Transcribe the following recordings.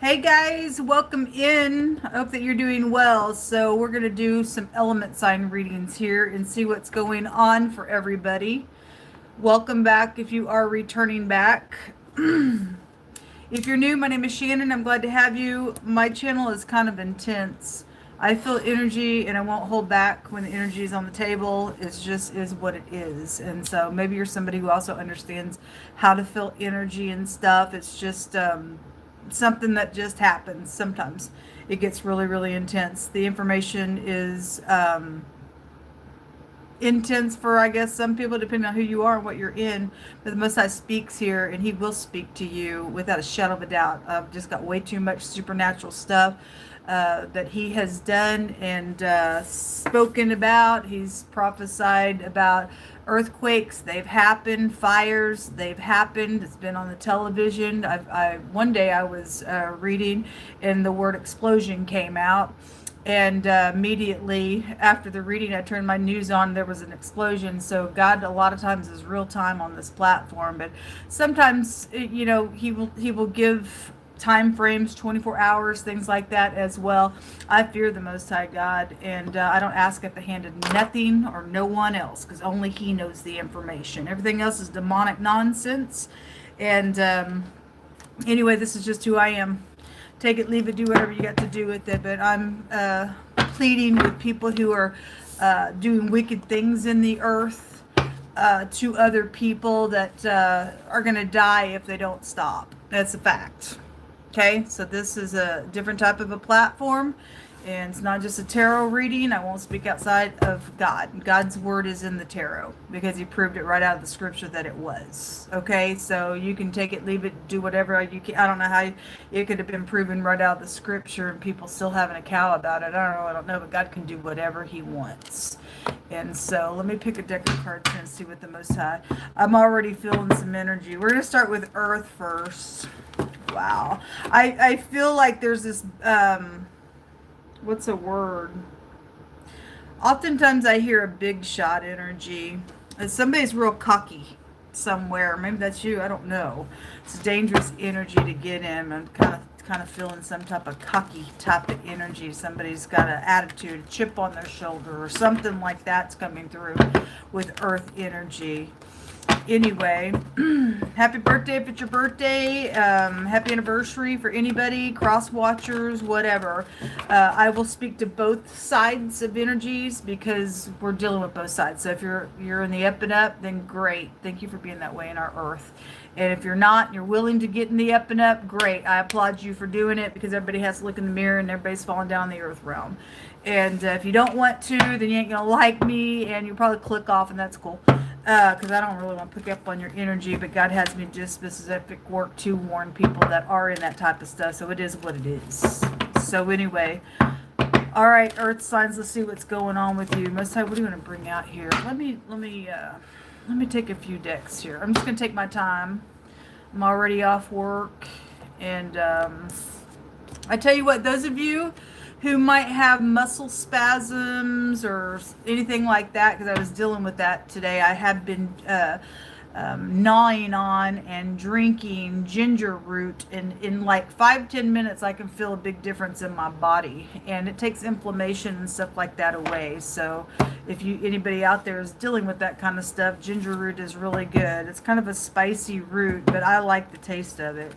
Hey guys, welcome in. I hope that you're doing well. So we're going to do some element sign readings here and see what's going on for everybody. Welcome back if you are returning back. If you're new, my name is Shannon. I'm glad to have you. My channel is kind of intense. I feel energy and I won't hold back when the energy is on the table. It just is what it is. And so maybe you're somebody who also understands how to feel energy and stuff. It's just something that just happens. Sometimes it gets really, really intense. The information is intense for, I guess, some people, depending on who you are and what you're in. But the Most High speaks here, and He will speak to you without a shadow of a doubt. I've just got way too much supernatural stuff that He has done and spoken about. He's prophesied about earthquakes. They've happened. Fires. They've happened. It's been on the television. One day I was reading, and the word explosion came out. And immediately after the reading, I turned my news on. There was an explosion. So God, a lot of times, is real time on this platform. But sometimes, He will give time frames, 24 hours, things like that as well. I fear the Most High God, and I don't ask at the hand of nothing or no one else, because only He knows the information. Everything else is demonic nonsense. And anyway, this is just who I am. Take it, leave it, do whatever you got to do with it. But I'm pleading with people who are doing wicked things in the earth to other people that are going to die if they don't stop. That's a fact. Okay, so this is a different type of a platform. And it's not just a tarot reading. I won't speak outside of God. God's word is in the tarot because He proved it right out of the scripture that it was. Okay, so you can take it, leave it, do whatever you can. I don't know how it could have been proven right out of the scripture and people still having a cow about it. I don't know, but God can do whatever He wants. And so let me pick a deck of cards here and see what the Most High. I'm already feeling some energy. We're going to start with Earth first. Wow. I feel like there's this... what's a word? Oftentimes I hear a big shot energy. Somebody's real cocky somewhere. Maybe that's you. I don't know. It's a dangerous energy to get in. I'm kind of feeling some type of cocky type of energy. Somebody's got an attitude, a chip on their shoulder, or something like that's coming through with earth energy. Anyway, happy birthday if it's your birthday. Happy anniversary for anybody, cross watchers, whatever. I will speak to both sides of energies because we're dealing with both sides. So if you're in the up and up, then great. Thank you for being that way in our earth. And if you're not, you're willing to get in the up and up, great. I applaud you for doing it because everybody has to look in the mirror and everybody's falling down the earth realm. And if you don't want to, then you ain't going to like me and you'll probably click off, and that's cool. Because I don't really want to pick up on your energy, but God has me do specific work to warn people that are in that type of stuff. So it is what it is. So anyway, all right, Earth signs. Let's see what's going on with you. Most High, what are you going to bring out here? Let me take a few decks here. I'm just going to take my time. I'm already off work, and I tell you what, those of you who might have muscle spasms or anything like that, because I was dealing with that today. I have been gnawing on and drinking ginger root, and in like 5-10 minutes I can feel a big difference in my body, and it takes inflammation and stuff like that away. So if anybody out there is dealing with that kind of stuff, ginger root is really good. It's kind of a spicy root, but I like the taste of it.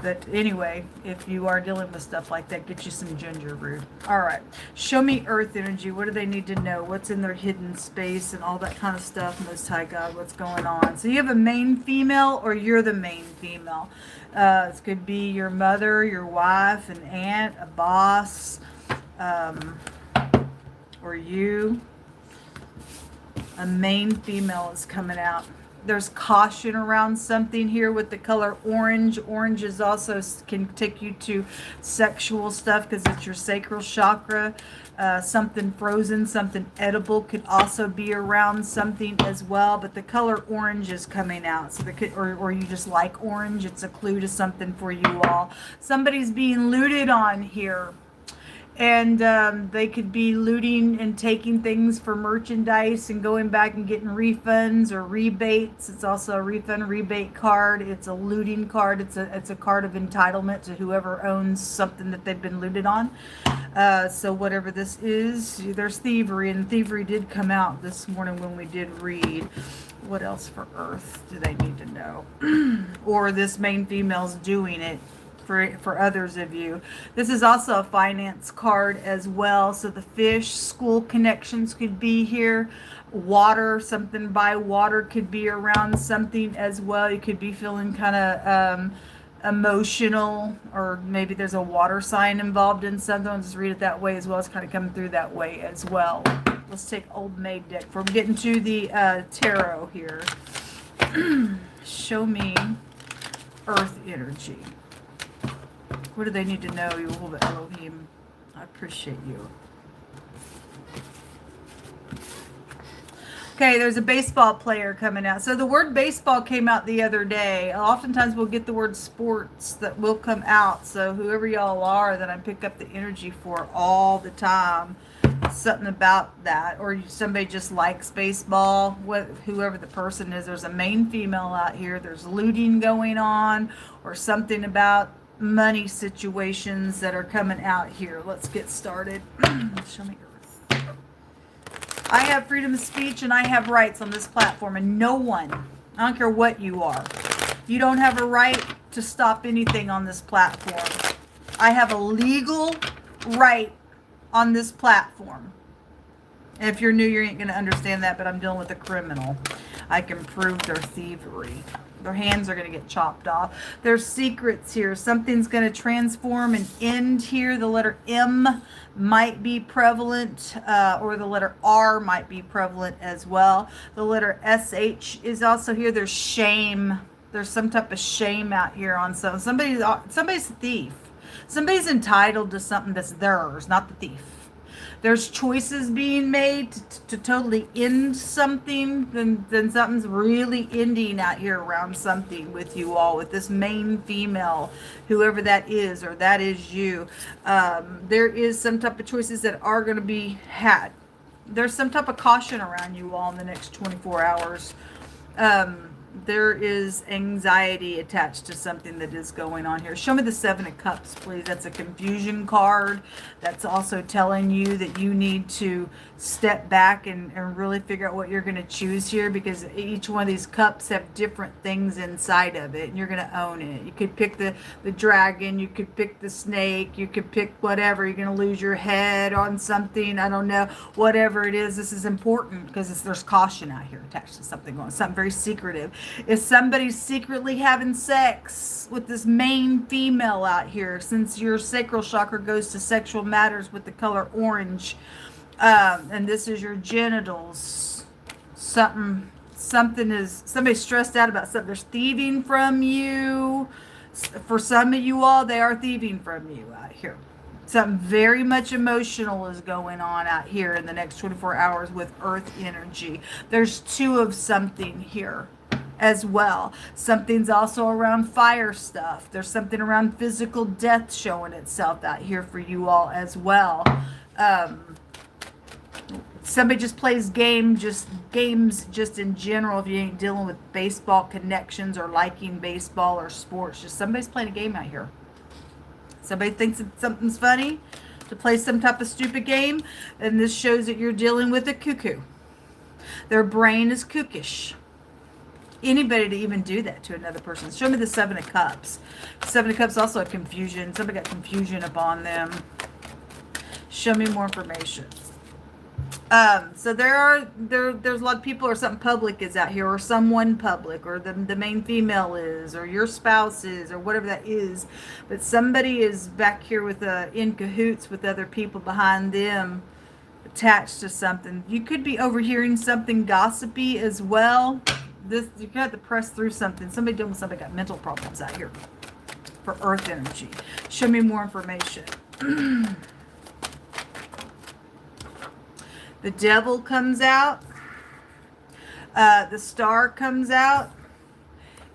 But anyway, if you are dealing with stuff like that, get you some ginger root. All right, show me earth energy. What do they need to know? What's in their hidden space and all that kind of stuff? Most High God, what's going on? So you have a main female, or you're the main female. This could be your mother, your wife, an aunt, a boss, or you. A main female is coming out. There's caution around something here with the color orange. Orange is also can take you to sexual stuff because it's your sacral chakra. Something frozen, something edible could also be around something as well. But the color orange is coming out. So or you just like orange. It's a clue to something for you all. Somebody's being looted on here. And they could be looting and taking things for merchandise and going back and getting refunds or rebates. It's also a refund rebate card. It's a looting card. It's a card of entitlement to whoever owns something that they've been looted on. So whatever this is, there's thievery, and thievery did come out this morning when we did read. What else for Earth do they need to know? Or this main female's doing it for others of you. This is also a finance card as well. So the fish, school connections could be here. Water, something by water could be around something as well. You could be feeling kind of emotional, or maybe there's a water sign involved in something. I'll just read it that way as well. It's kind of coming through that way as well. Let's take Old Maid deck. We're getting to the tarot here. Show me Earth energy. What do they need to know, Yehovah Elohim? I appreciate you. Okay, there's a baseball player coming out. So the word baseball came out the other day. Oftentimes we'll get the word sports that will come out. So whoever y'all are that I pick up the energy for all the time, something about that. Or somebody just likes baseball, whoever the person is. There's a main female out here. There's looting going on, or something about money situations that are coming out here. Let's get started. Show me Earth. I have freedom of speech and I have rights on this platform, and no one, I don't care what you are, you don't have a right to stop anything on this platform. I have a legal right on this platform. And if you're new, you ain't going to understand that, but I'm dealing with a criminal. I can prove their thievery. Their hands are going to get chopped off. There's secrets here. Something's going to transform and end here. The letter M might be prevalent, or the letter R might be prevalent as well. The letter SH is also here. There's shame. There's some type of shame out here on somebody's a thief. Somebody's entitled to something that's theirs, not the thief. There's choices being made to totally end something, then something's really ending out here around something with you all, with this main female, whoever that is, or that is you. There is some type of choices that are going to be had. There's some type of caution around you all in the next 24 hours. There is anxiety attached to something that is going on here. Show me the Seven of Cups, please. That's a confusion card. That's also telling you that you need to step back and really figure out what you're going to choose here, because each one of these cups have different things inside of it, and you're going to own it. You could pick the dragon. You could pick the snake. You could pick whatever. You're going to lose your head on something. I don't know. Whatever it is, this is important because there's caution out here attached to something going on, something very secretive. If somebody's secretly having sex with this main female out here, since your sacral chakra goes to sexual matters with the color orange, and this is your genitals, somebody's stressed out about something. There's thieving from you. For some of you all, they are thieving from you out here. Something very much emotional is going on out here in the next 24 hours with Earth energy. There's two of something here as well. Something's also around fire stuff. There's something around physical death showing itself out here for you all as well. Somebody just plays games just in general. If you ain't dealing with baseball connections or liking baseball or sports, just somebody's playing a game out here. Somebody thinks that something's funny to play some type of stupid game, and this shows that you're dealing with a cuckoo. Their brain is kookish. Anybody to even do that to another person. Show me the Seven of Cups. Seven of Cups also a confusion. Somebody got confusion upon them. Show me more information. So there's a lot of people, or something public is out here, or someone public, or the main female is, or your spouse is, or whatever that is. But somebody is back here with in cahoots with other people behind them, attached to something. You could be overhearing something gossipy as well. You have to press through something. Somebody dealing with somebody got mental problems out here for Earth energy. Show me more information. The Devil comes out. The Star comes out.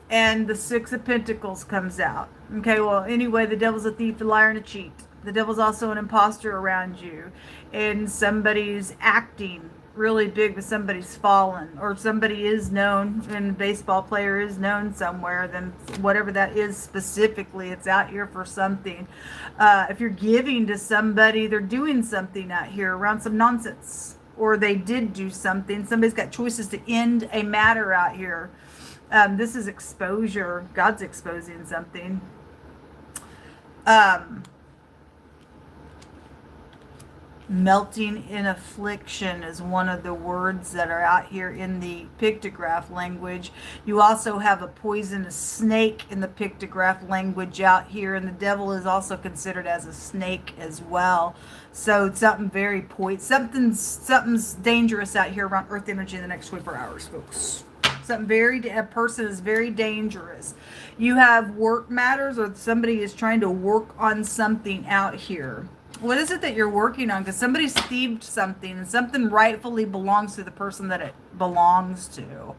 And the Six of Pentacles comes out. Okay, well, anyway, the Devil's a thief, a liar, and a cheat. The devil's also an imposter around you. And somebody's acting really big, but somebody's fallen. Or somebody is known, and a baseball player is known somewhere. Then whatever that is specifically, it's out here for something. If you're giving to somebody, they're doing something out here around some nonsense. Or they did do something. Somebody's got choices to end a matter out here. This is exposure. God's exposing something. Melting in affliction is one of the words that are out here in the pictograph language. You also have a poisonous snake in the pictograph language out here, and the devil is also considered as a snake as well. So something very something's dangerous out here around earth energy in the next 24 hours, folks. A person is very dangerous. You have work matters, or somebody is trying to work on something out here. What is it that you're working on? Because somebody's thieved something, and something rightfully belongs to the person that it belongs to.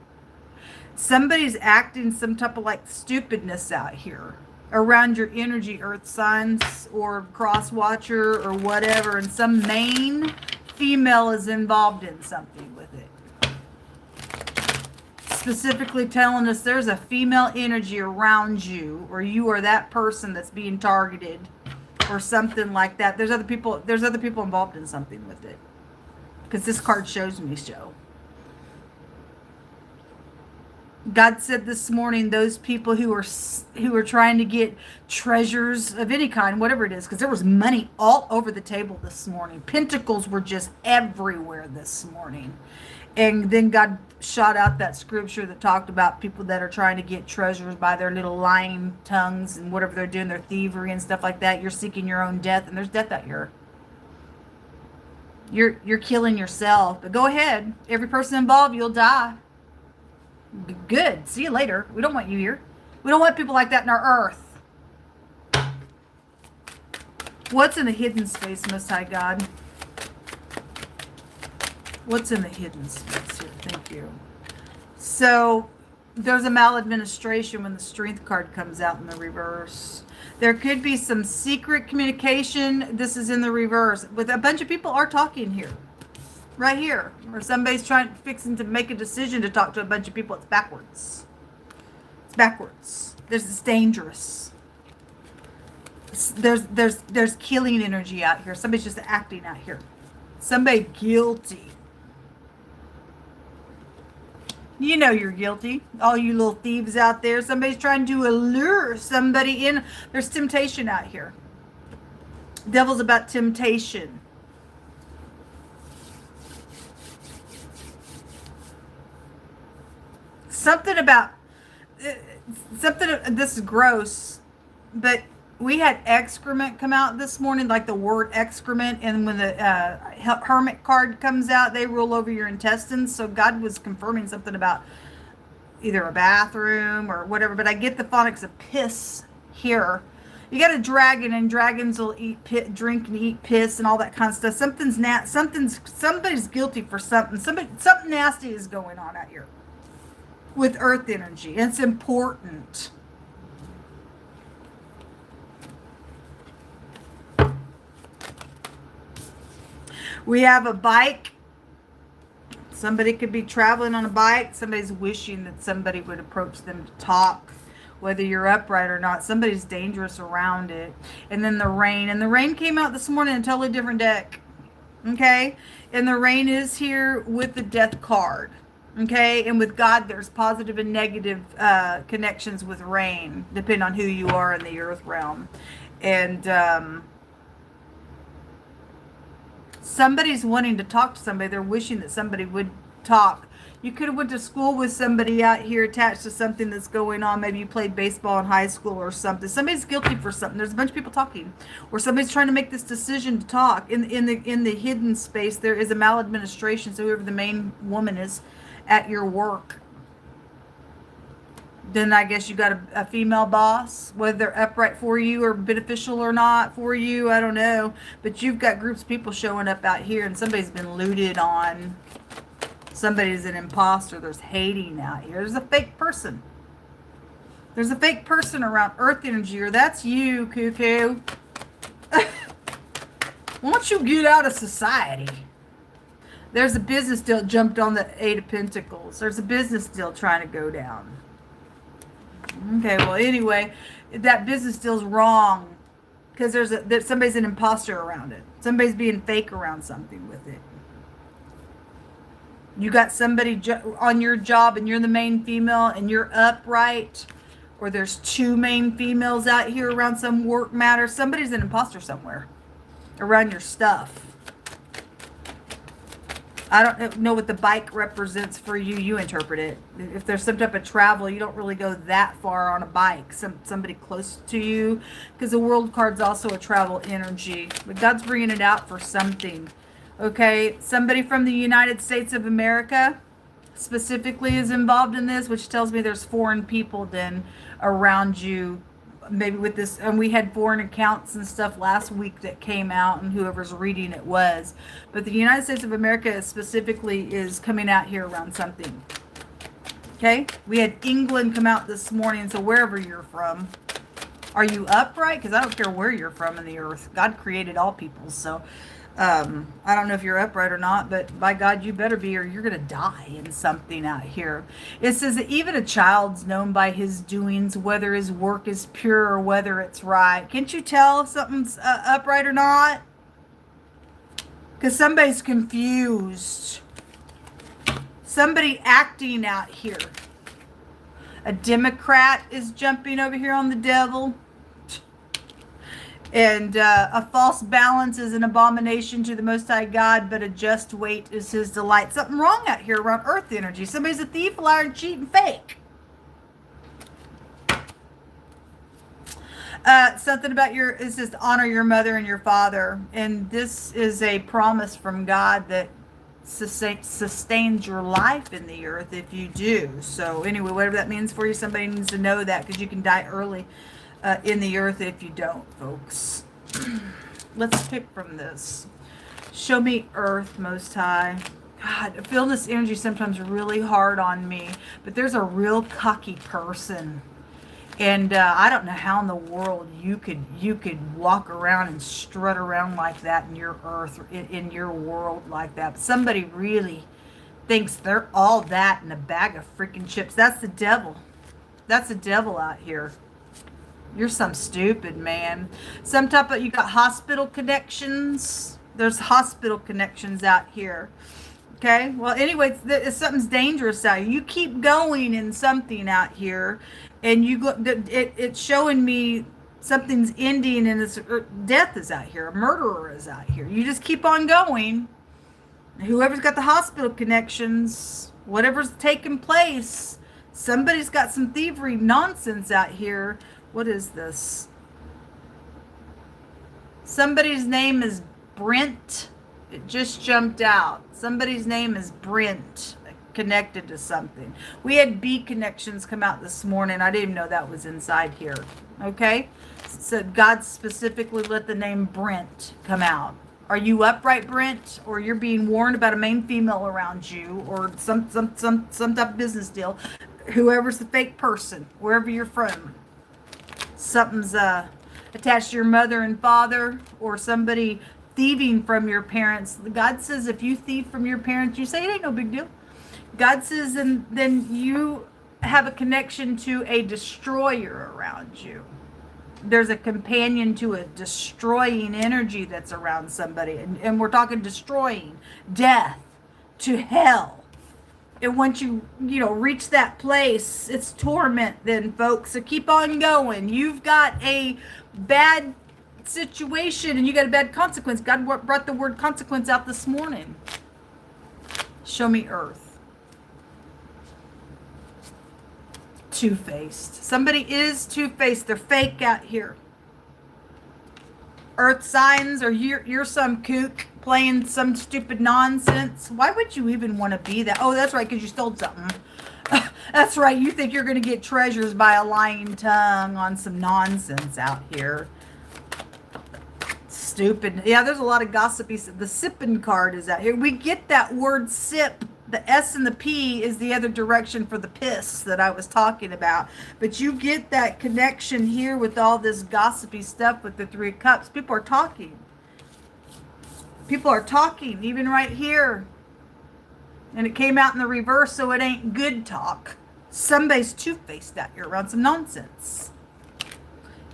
Somebody's acting some type of like stupidness out here around your energy, earth signs or cross watcher or whatever, and some main female is involved in something with it. Specifically telling us there's a female energy around you, or you are that person that's being targeted, or something like that. There's other people involved in something with it, because this card shows me so. God said this morning, those people who are trying to get treasures of any kind, whatever it is, because there was money all over the table this morning. Pentacles were just everywhere this morning. And then God shot out that scripture that talked about people that are trying to get treasures by their little lying tongues and whatever they're doing, their thievery and stuff like that. You're seeking your own death, and there's death out here. You're killing yourself. But go ahead. Every person involved, you'll die. Good. See you later. We don't want you here. We don't want people like that in our earth. What's in the hidden space, Most High God? What's in the hidden space here? Thank you. So there's a maladministration when the Strength card comes out in the reverse. There could be some secret communication. This is in the reverse. With a bunch of people are talking here. Right here. Or somebody's fixing to make a decision to talk to a bunch of people. It's backwards. It's backwards. It's dangerous. There's killing energy out here. Somebody's just acting out here. Somebody guilty. You know you're guilty. All you little thieves out there. Somebody's trying to allure somebody in. There's temptation out here. Devil's about temptation. This is gross, but we had excrement come out this morning, like the word excrement, and when the Hermit card comes out, they rule over your intestines. So God was confirming something about either a bathroom or whatever, but I get the phonics of piss here. You got a dragon, and dragons will drink and eat piss and all that kind of stuff. Somebody's guilty for something. Something nasty is going on out here with earth energy. It's important. We have a bike. Somebody could be traveling on a bike. Somebody's wishing that somebody would approach them to talk, whether you're upright or not. Somebody's dangerous around it. And then the rain. And the rain came out this morning in a totally different deck. Okay? And the rain is here with the death card. Okay? And with God, there's positive and negative connections with rain, depending on who you are in the earth realm. And somebody's wanting to talk to somebody. They're wishing that somebody would talk. You could have went to school with somebody out here attached to something that's going on. Maybe you played baseball in high school or something. Somebody's guilty for something. There's a bunch of people talking. Or somebody's trying to make this decision to talk. In the hidden space, there is a maladministration. So whoever the main woman is at your work, then I guess you got a female boss, whether they're upright for you or beneficial or not for you, I don't know. But you've got groups of people showing up out here, and somebody's been looted on. Somebody's an imposter. There's hating out here. There's a fake person. There's a fake person around earth energy, or that's you, cuckoo. Why don't you get out of society? There's a business deal jumped on the Eight of Pentacles. There's a business deal trying to go down. Okay, well, anyway, that business deal's wrong because there's somebody's an imposter around it. Somebody's being fake around something with it. You got somebody on your job and you're the main female and you're upright, or there's two main females out here around some work matter. Somebody's an imposter somewhere around your stuff. I don't know what the bike represents for you. You interpret it. If there's some type of travel, you don't really go that far on a bike. Somebody close to you, because the world card's also a travel energy. But God's bringing it out for something. Okay, somebody from the United States of America specifically is involved in this, which tells me there's foreign people then around you. Maybe with this, and we had foreign accounts and stuff last week that came out, and whoever's reading it was. But the United States of America specifically is coming out here around something. Okay, we had England come out this morning, so wherever you're from, are you upright? Because I don't care where you're from in the earth. God created all people, so I don't know if you're upright or not, but by God, you better be, or you're going to die in something out here. It says that even a child's known by his doings, whether his work is pure or whether it's right. Can't you tell if something's upright or not? Because somebody's confused. Somebody acting out here. A Democrat is jumping over here on the devil. And a false balance is an abomination to the Most High God, but a just weight is his delight. Something wrong out here around earth energy. Somebody's a thief, liar, cheat, and fake. Something about it says honor your mother and your father. And this is a promise from God that sustains your life in the earth if you do. So anyway, whatever that means for you, somebody needs to know that, because you can die early in the earth if you don't, folks. Let's pick from this. Show me earth, Most High. God, I feel this energy sometimes really hard on me, but there's a real cocky person. And I don't know how in the world you could walk around and strut around like that in your earth, in your world like that. But somebody really thinks they're all that in a bag of freaking chips. That's the devil. That's the devil out here. You're some stupid man. Some type of, you got hospital connections. There's hospital connections out here. Okay. Well, anyway, something's dangerous out here. You keep going in something out here, and it's showing me something's ending, and death is out here. A murderer is out here. You just keep on going. Whoever's got the hospital connections, whatever's taking place, somebody's got some thievery nonsense out here. What is this? Somebody's name is Brent. It just jumped out. Somebody's name is Brent, connected to something. We had B connections come out this morning. I didn't even know that was inside here. Okay? So God specifically let the name Brent come out. Are you upright, Brent? Or you're being warned about a main female around you, or some type of business deal? Whoever's the fake person, wherever you're from. Something's attached to your mother and father, or somebody thieving from your parents. God says if you thieve from your parents, you say it ain't no big deal. God says and then you have a connection to a destroyer around you. There's a companion to a destroying energy that's around somebody. And we're talking destroying, death, to hell. And once you reach that place, it's torment then, folks. So keep on going. You've got a bad situation and you got a bad consequence. God brought the word consequence out this morning. Show me earth. Two-faced. Somebody is two-faced. They're fake out here. Earth signs, or you're some kook playing some stupid nonsense. Why would you even want to be that? Oh, that's right, because you stole something. That's right, you think you're going to get treasures by a lying tongue on some nonsense out here. Stupid. Yeah, there's a lot of gossipy. The sipping card is out here. We get that word sip. The S and the P is the other direction for the piss that I was talking about. But you get that connection here with all this gossipy stuff with the Three of Cups. People are talking. People are talking, even right here. And it came out in the reverse, so it ain't good talk. Somebody's two-faced out here around some nonsense.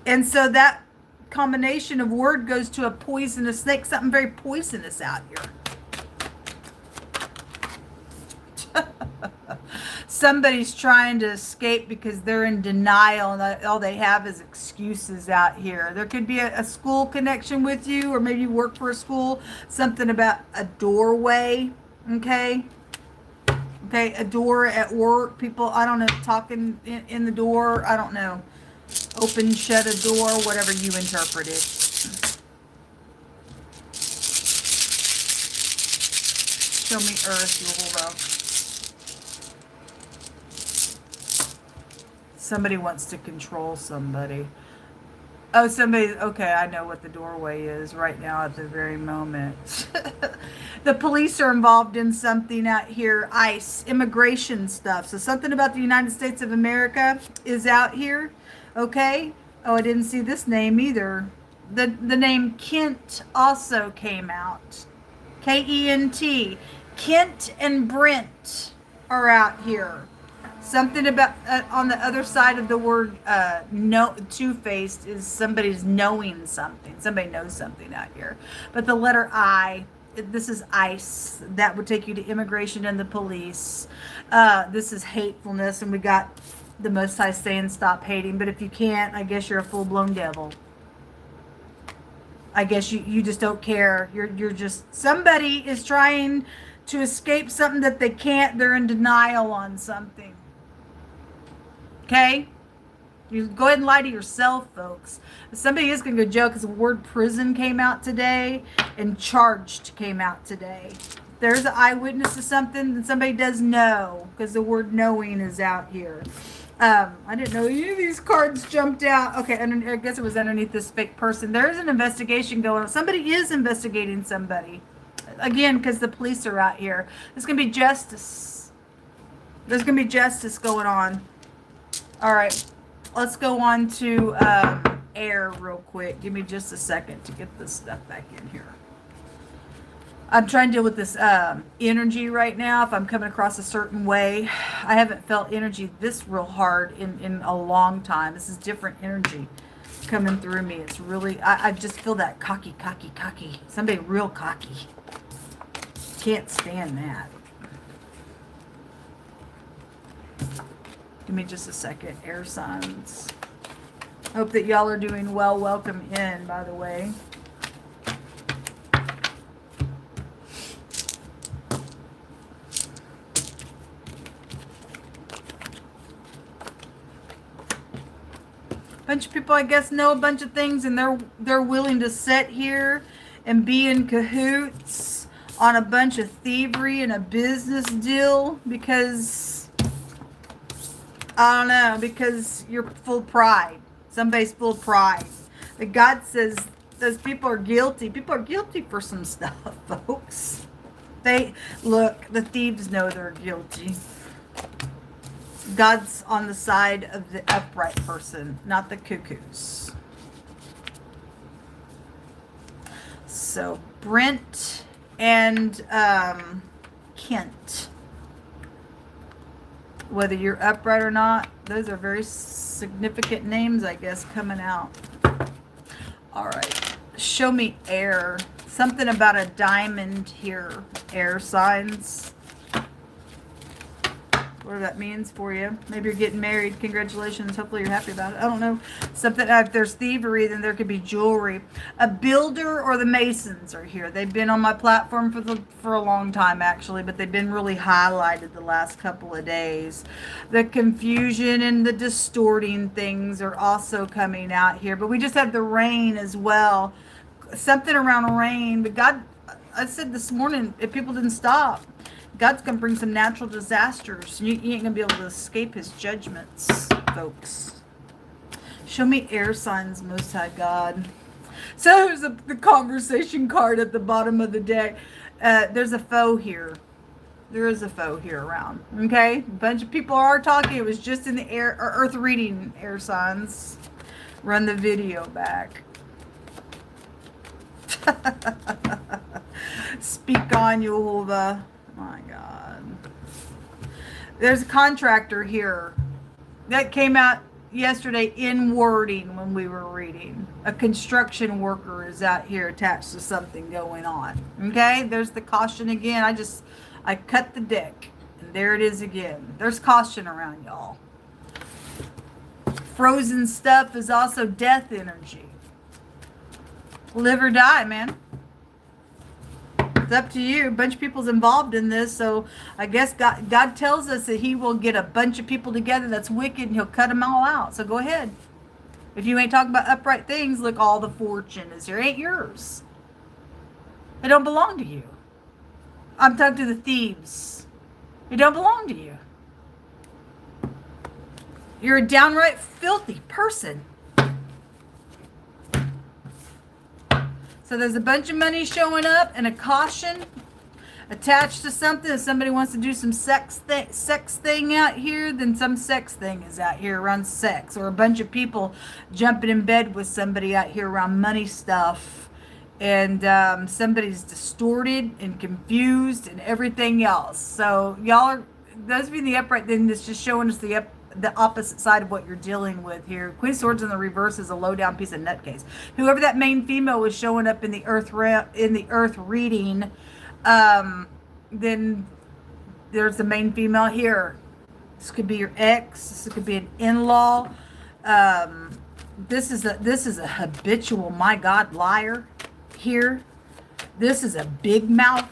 And so that combination of word goes to a poisonous snake, something very poisonous out here. Somebody's trying to escape because they're in denial and all they have is excuses out here. There could be a school connection with you, or maybe you work for a school, something about a doorway, okay? Okay, a door at work, people, I don't know, talking in the door, I don't know. Open, shut a door, whatever you interpret it. Show me earth, you little. Somebody wants to control somebody. Oh, somebody, okay, I know what the doorway is right now at the very moment. The police are involved in something out here, ICE, immigration stuff. So something about the United States of America is out here, okay? Oh, I didn't see this name either. The name Kent also came out. K-E-N-T. Kent and Brent are out here. Something about on the other side of the word no, two-faced is somebody's knowing something. Somebody knows something out here. But the letter I, this is ICE. That would take you to immigration and the police. This is hatefulness, and we got the Most High saying stop hating. But if you can't, I guess you're a full-blown devil. I guess you just don't care. You're just, somebody is trying to escape something that they can't. They're in denial on something. Okay? You go ahead and lie to yourself, folks. Somebody is going to go jail because the word prison came out today and charged came out today. If there's an eyewitness to something, then somebody does know because the word knowing is out here. I didn't know any of these cards jumped out. Okay, I guess it was underneath this fake person. There is an investigation going on. Somebody is investigating somebody. Again, because the police are out here. There's going to be justice. There's going to be justice going on. All right, let's go on to air real quick. Give me just a second to get this stuff back in here. I'm trying to deal with this energy right now. If I'm coming across a certain way, I haven't felt energy this real hard in a long time. This is different energy coming through me. It's really, I just feel that cocky. Somebody real cocky. Can't stand that. Give me just a second. Air signs. Hope that y'all are doing well. Welcome in, by the way. Bunch of people, I guess, know a bunch of things, and they're willing to sit here and be in cahoots on a bunch of thievery and a business deal because, I don't know, because you're full of pride. Somebody's full of pride. But God says those people are guilty. People are guilty for some stuff, folks. Look, the thieves know they're guilty. God's on the side of the upright person, not the cuckoos. So, Brent and Kent. Whether you're upright or not, those are very significant names, I guess, coming out. All right. Show me air. Something about a diamond here. Air signs. Whatever that means for you. Maybe you're getting married. Congratulations. Hopefully you're happy about it. I don't know. Something, if there's thievery, then there could be jewelry. A builder or the Masons are here. They've been on my platform for a long time, actually, but they've been really highlighted the last couple of days. The confusion and the distorting things are also coming out here. But we just had the rain as well. Something around rain. But God, I said this morning, if people didn't stop, God's going to bring some natural disasters. You ain't going to be able to escape his judgments, folks. Show me air signs, Most High God. So there's the conversation card at the bottom of the deck. There's a foe here. There is a foe here around. Okay? A bunch of people are talking. It was just in the air, or earth reading air signs. Run the video back. Speak on, Jehovah. My God. There's a contractor here that came out yesterday in wording when we were reading. A construction worker is out here attached to something going on. Okay, there's the caution again. I cut the deck, and there it is again. There's caution around, y'all. Frozen stuff is also death energy. Live or die, man. It's up to you. A bunch of people's involved in this, so I guess God tells us that he will get a bunch of people together that's wicked and he'll cut them all out. So go ahead. If you ain't talking about upright things, look, all the fortune is here. It ain't yours. It don't belong to you. I'm talking to the thieves. It don't belong to you. You're a downright filthy person. So there's a bunch of money showing up and a caution attached to something. If somebody wants to do some sex thing out here, then some sex thing is out here around sex. Or a bunch of people jumping in bed with somebody out here around money stuff. And somebody's distorted and confused and everything else. So y'all are, those of you in the upright, then that's just showing us the opposite side of what you're dealing with here. Queen of Swords in the reverse is a low down piece of nutcase. Whoever that main female was showing up in the earth reading, then there's the main female here. This could be your ex. This could be an in-law. This is a habitual, my God, liar here. This is a big mouth.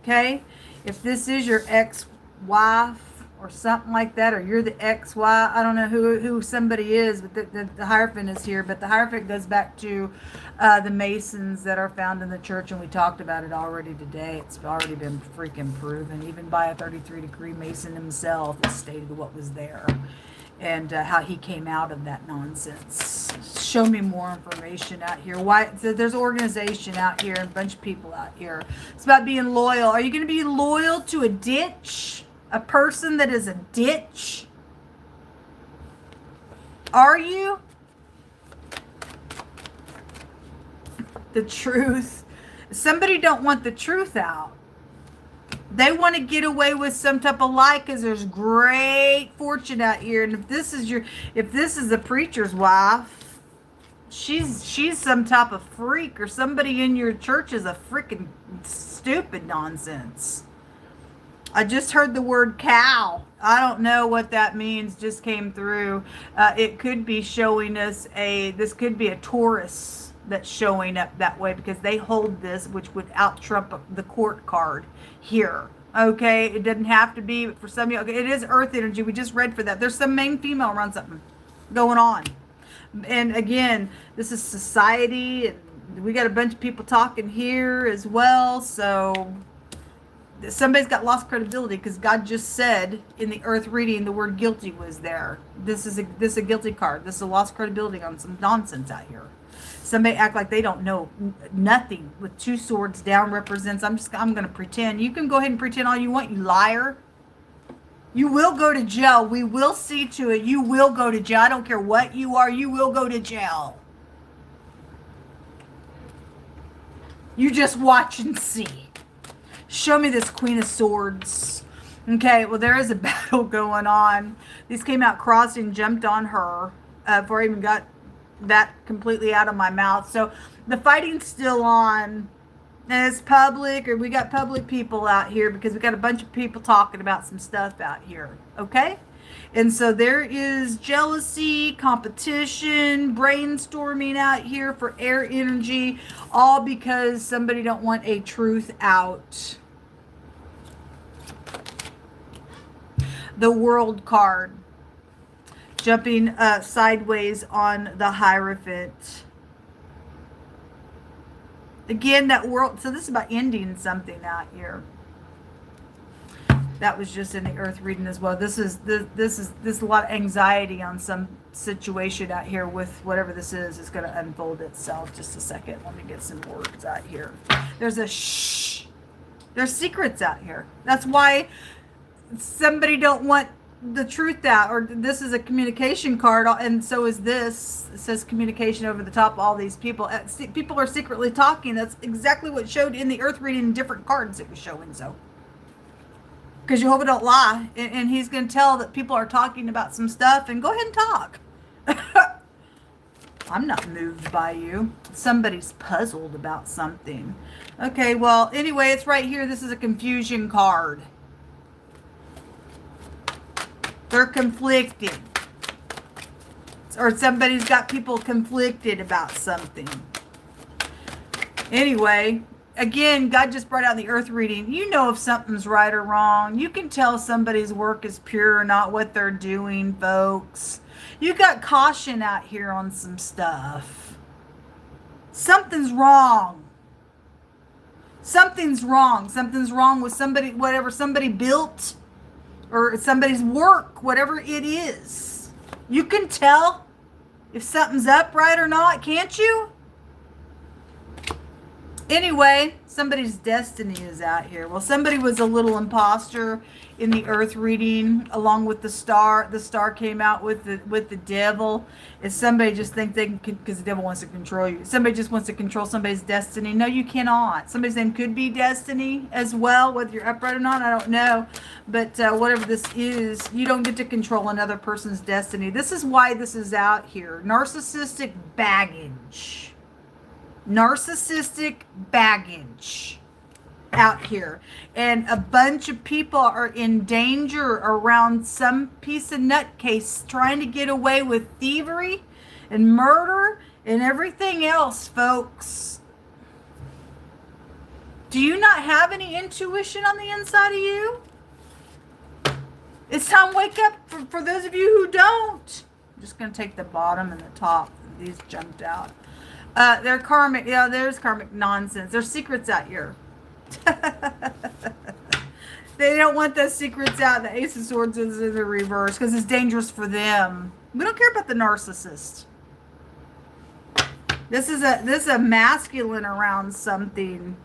Okay, if this is your ex-wife or something like that, or you're the ex-wife, I don't know who somebody is, but the Hierophant is here. But the Hierophant goes back to the Masons that are found in the church, and we talked about it already today. It's already been freaking proven, even by a 33-degree Mason himself. It stated what was there and how he came out of that nonsense. Show me more information out here. Why? So there's organization out here and a bunch of people out here. It's about being loyal. Are you going to be loyal to a ditch? A person that is a ditch? Are you? The truth. Somebody don't want the truth out. They want to get away with some type of lie because there's great fortune out here. And if this is a preacher's wife, she's some type of freak, or somebody in your church is a freaking stupid nonsense. I just heard the word cow. I don't know what that means. Just came through. It could be showing us this could be a Taurus that's showing up that way because they hold this, which would out-trump the court card here. Okay, it doesn't have to be, but for some of you, okay, it is earth energy. We just read for that. There's some main female around something going on. And again, this is society, and we got a bunch of people talking here as well, so somebody's got lost credibility because God just said in the earth reading the word guilty was there. This is a guilty card. This is a lost credibility on some nonsense out here. Somebody act like they don't know nothing with two swords down represents. I'm going to pretend. You can go ahead and pretend all you want, you liar. You will go to jail. We will see to it. You will go to jail. I don't care what you are. You will go to jail. You just watch and see. Show me this Queen of Swords. Okay, well, there is a battle going on. These came out crossing, jumped on her before I even got that completely out of my mouth. So the fighting's still on. And it's public, or we got public people out here because we got a bunch of people talking about some stuff out here. Okay? And so there is jealousy, competition, brainstorming out here for air energy, all because somebody don't want a truth out. The World card. Jumping sideways on the Hierophant. Again, that world. So this is about ending something out here. That was just in the earth reading as well. This is a lot of anxiety on some situation out here with whatever this is. It's going to unfold itself. Just a second. Let me get some words out here. There's a shh. There's secrets out here. That's why somebody don't want the truth out, or this is a communication card, and so is this. It says communication over the top of all these people. People are secretly talking. That's exactly what showed in the earth reading in different cards it was showing. So, because Jehovah don't lie, and he's going to tell that people are talking about some stuff, and go ahead and talk. I'm not moved by you. Somebody's puzzled about something. Okay, well, anyway, it's right here. This is a confusion card. They're conflicted. Or somebody's got people conflicted about something. Anyway, again, God just brought out the earth reading. You know if something's right or wrong. You can tell somebody's work is pure or not what they're doing, folks. You got caution out here on some stuff. Something's wrong. Something's wrong. Something's wrong with somebody, whatever somebody built. Or somebody's work, whatever it is. You can tell if something's upright or not, can't you? Anyway, somebody's destiny is out here. Well, somebody was a little imposter in the earth reading, along with the star. The star came out with the devil. If somebody just thinks they can, because the devil wants to control you. Somebody just wants to control somebody's destiny. No, you cannot. Somebody's name could be destiny as well, whether you're upright or not. I don't know, but whatever this is, you don't get to control another person's destiny. This is why this is out here. Narcissistic baggage. Narcissistic baggage out here, and a bunch of people are in danger around some piece of nutcase trying to get away with thievery and murder and everything else, folks. Do you not have any intuition on the inside of you? It's time to wake up for those of you who don't. I'm just going to take the bottom and the top. These jumped out. They're karmic. Yeah, there's karmic nonsense. There's secrets out here. They don't want those secrets out. The Ace of Swords is in the reverse because it's dangerous for them. We don't care about the narcissist. This is a masculine around something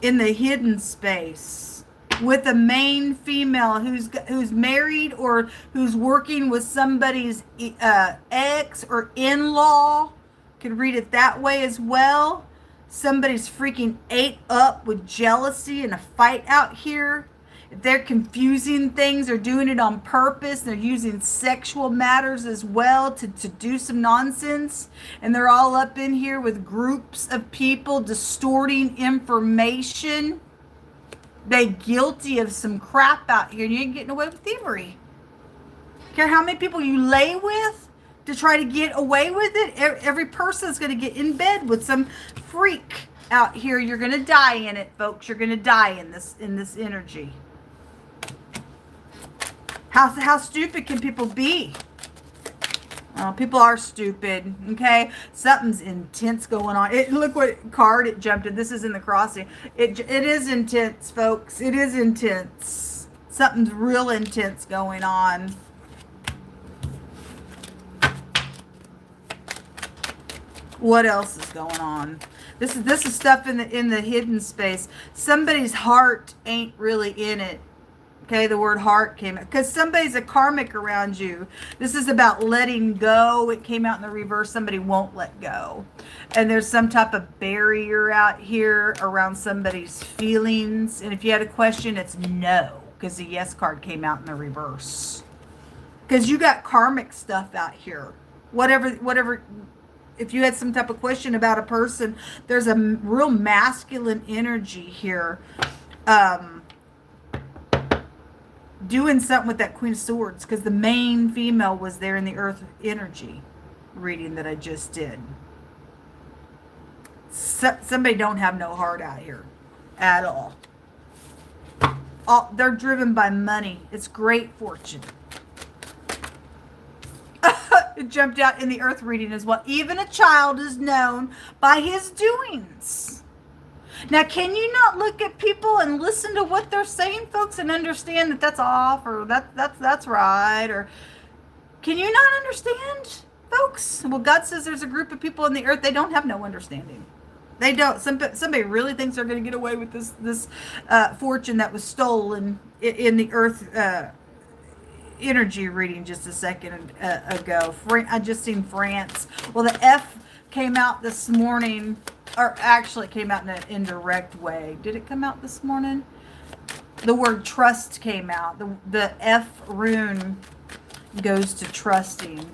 in the hidden space, with a main female who's married or who's working with somebody's ex or in-law. Could read it that way as well. Somebody's freaking ate up with jealousy and a fight out here. If they're confusing things, they're doing it on purpose. They're using sexual matters as well to do some nonsense. And they're all up in here with groups of people distorting information. They guilty of some crap out here. And you ain't getting away with thievery. Care how many people you lay with to try to get away with it. Every person's going to get in bed with some freak out here. You're going to die in it, folks. You're going to die in this energy. How stupid can people be? Oh, people are stupid. Okay, something's intense going on. Look what card it jumped in. This is in the crossing. It is intense, folks. It is intense. Something's real intense going on. What else is going on? This is stuff in the hidden space. Somebody's heart ain't really in it. Okay, the word heart came out because somebody's a karmic around you. This is about letting go. It came out in the reverse. Somebody won't let go. And there's some type of barrier out here around somebody's feelings. And if you had a question, it's no, because the yes card came out in the reverse. Because you got karmic stuff out here. Whatever. If you had some type of question about a person, there's a real masculine energy here. Doing something with that Queen of Swords, because the main female was there in the earth energy reading that I just did. Somebody don't have no heart out here at all. They're driven by money. It's great fortune. It jumped out in the earth reading as well. Even a child is known by his doings. Now, can you not look at people and listen to what they're saying, folks, and understand that that's off, or that's right? Or can you not understand, folks? Well, God says there's a group of people in the earth, they don't have no understanding. They don't. Somebody really thinks they're going to get away with this fortune that was stolen in the Earth energy reading just a second ago. I just seen France. Well, the F came out this morning, or actually it came out in an indirect way. Did it come out this morning? The word trust came out. The F rune goes to trusting.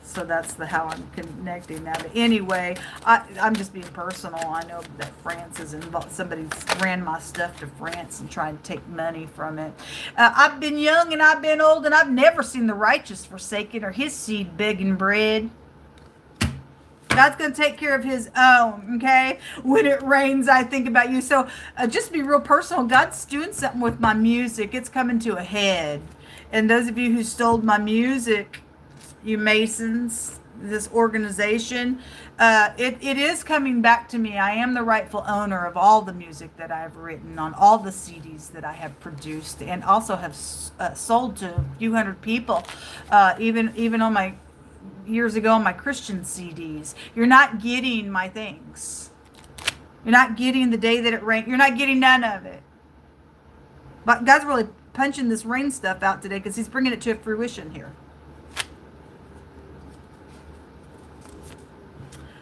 So that's how I'm connecting that. But anyway, I'm just being personal. I know that France is involved. Somebody ran my stuff to France and tried to take money from it. I've been young and I've been old, and I've never seen the righteous forsaken or his seed begging bread. God's going to take care of his own, okay? When it rains, I think about you. So just be real personal. God's doing something with my music. It's coming to a head. And those of you who stole my music, you Masons, this organization, it is coming back to me. I am the rightful owner of all the music that I've written, on all the CDs that I have produced, and also have sold to a few hundred people, even on my years ago on my Christian CDs. You're not getting my things. You're not getting the day that it rained. You're not getting none of it. But God's really punching this rain stuff out today because he's bringing it to fruition here.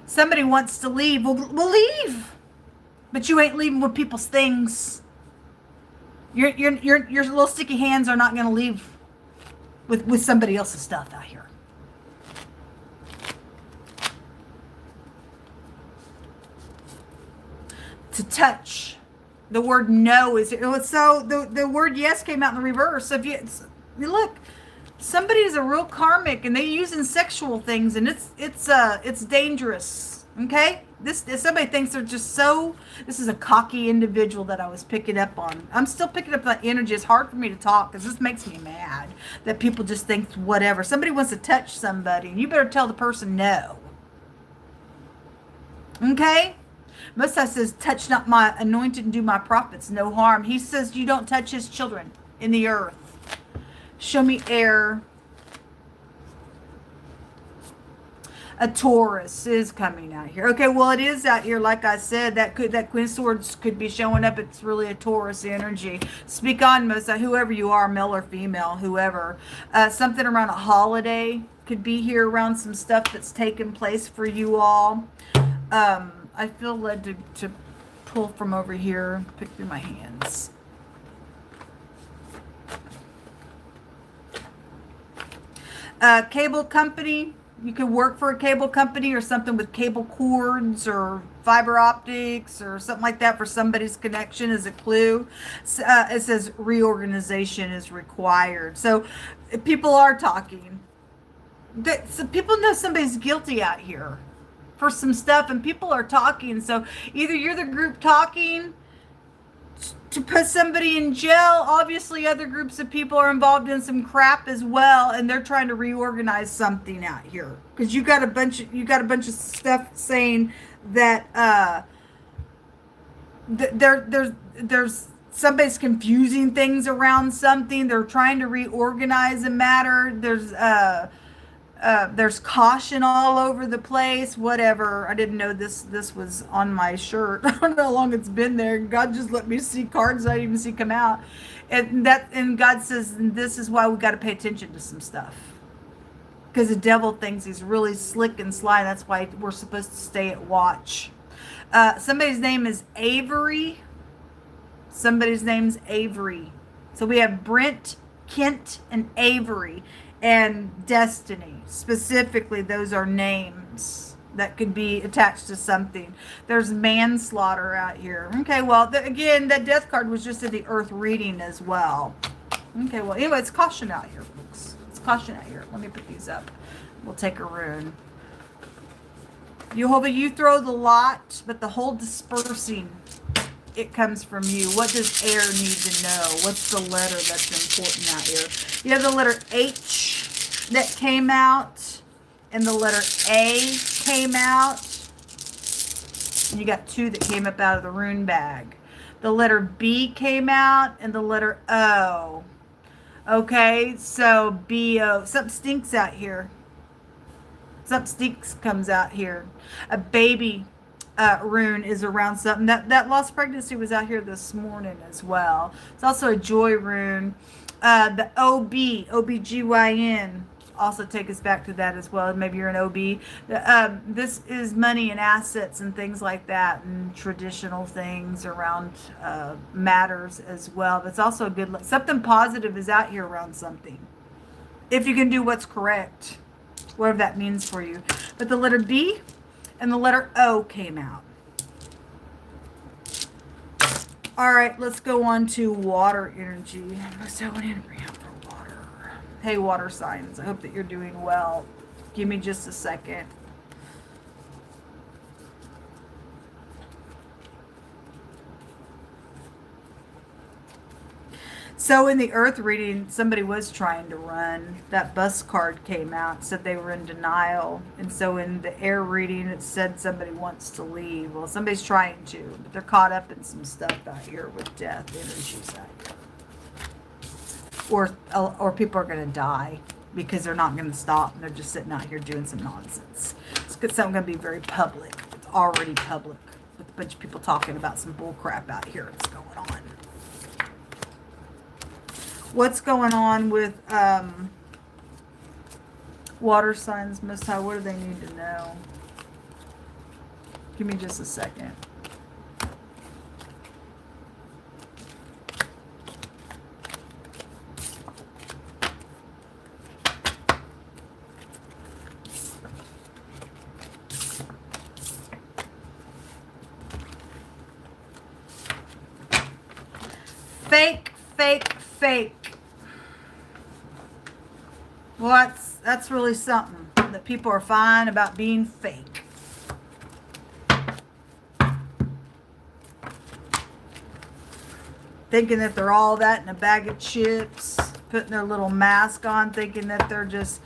Somebody wants to leave. We'll leave. But you ain't leaving with people's things. Your little sticky hands are not going to leave with somebody else's stuff out here. To touch. The word no is so the word yes came out in the reverse. So if you look, somebody is a real karmic and they using sexual things, and it's dangerous. Okay, somebody thinks they're just so. This is a cocky individual that I was picking up on. I'm still picking up that energy. It's hard for me to talk because this makes me mad that people just think whatever. Somebody wants to touch somebody, and you better tell the person no. Okay. Mosiah says, touch not my anointed and do my prophets no harm. He says you don't touch his children in the earth. Show me air. A Taurus is coming out here. Okay, well, it is out here. Like I said, that Queen of Swords could be showing up. It's really a Taurus energy. Speak on, Mosiah, whoever you are, male or female, whoever. Something around a holiday could be here, around some stuff that's taken place for you all. I feel led to pull from over here, pick through my hands. Cable company. You could work for a cable company or something with cable cords or fiber optics or something like that for somebody's connection as a clue. It says reorganization is required. So people are talking. So people know somebody's guilty out here for some stuff, and people are talking. So either you're the group talking to put somebody in jail. Obviously other groups of people are involved in some crap as well, and they're trying to reorganize something out here because you got a bunch of stuff saying that there's somebody's confusing things around something. They're trying to reorganize a matter. There's caution all over the place, whatever. I didn't know this was on my shirt. I don't know how long it's been there. God just let me see cards I didn't even see come out. And God says, this is why we got to pay attention to some stuff. Because the devil thinks he's really slick and sly. That's why we're supposed to stay at watch. Somebody's name is Avery. Somebody's name's Avery. So we have Brent, Kent, and Avery. And Destiny. Specifically, those are names that could be attached to something. There's manslaughter out here. Okay, well, again, that death card was just in the earth reading as well. Okay, well, anyway, it's caution out here, folks. It's caution out here. Let me put these up. We'll take a rune. Jehovah, you throw the lot, but the whole dispersing, it comes from you. What does air need to know? What's the letter that's important out here? You have the letter H that came out, and the letter A came out. And you got two that came up out of the rune bag. The letter B came out, and the letter O. Okay, so B-O. Something stinks out here. Something stinks comes out here. A baby rune is around something. That lost pregnancy was out here this morning as well. It's also a joy rune. The OBGYN also take us back to that as well. Maybe you're an OB. This is money and assets and things like that, and traditional things around matters as well. That's also a good, something positive is out here around something. If you can do what's correct, whatever that means for you. But the letter B and the letter O came out. All right, let's go on to water energy. So what in for water? Hey, water signs. I hope that you're doing well. Give me just a second. So in the earth reading, somebody was trying to run. That bus card came out, said they were in denial. And so in the air reading, it said somebody wants to leave. Well, somebody's trying to, but they're caught up in some stuff out here with death energies out here. Or people are going to die because they're not going to stop, and they're just sitting out here doing some nonsense. It's something going to be very public. It's already public with a bunch of people talking about some bull crap out here that's going on. What's going on with water signs, Miss High? What do they need to know? Give me just a second. Fake, fake, fake. Well, that's really something, that people are fine about being fake. Thinking that they're all that in a bag of chips, putting their little mask on, thinking that they're just,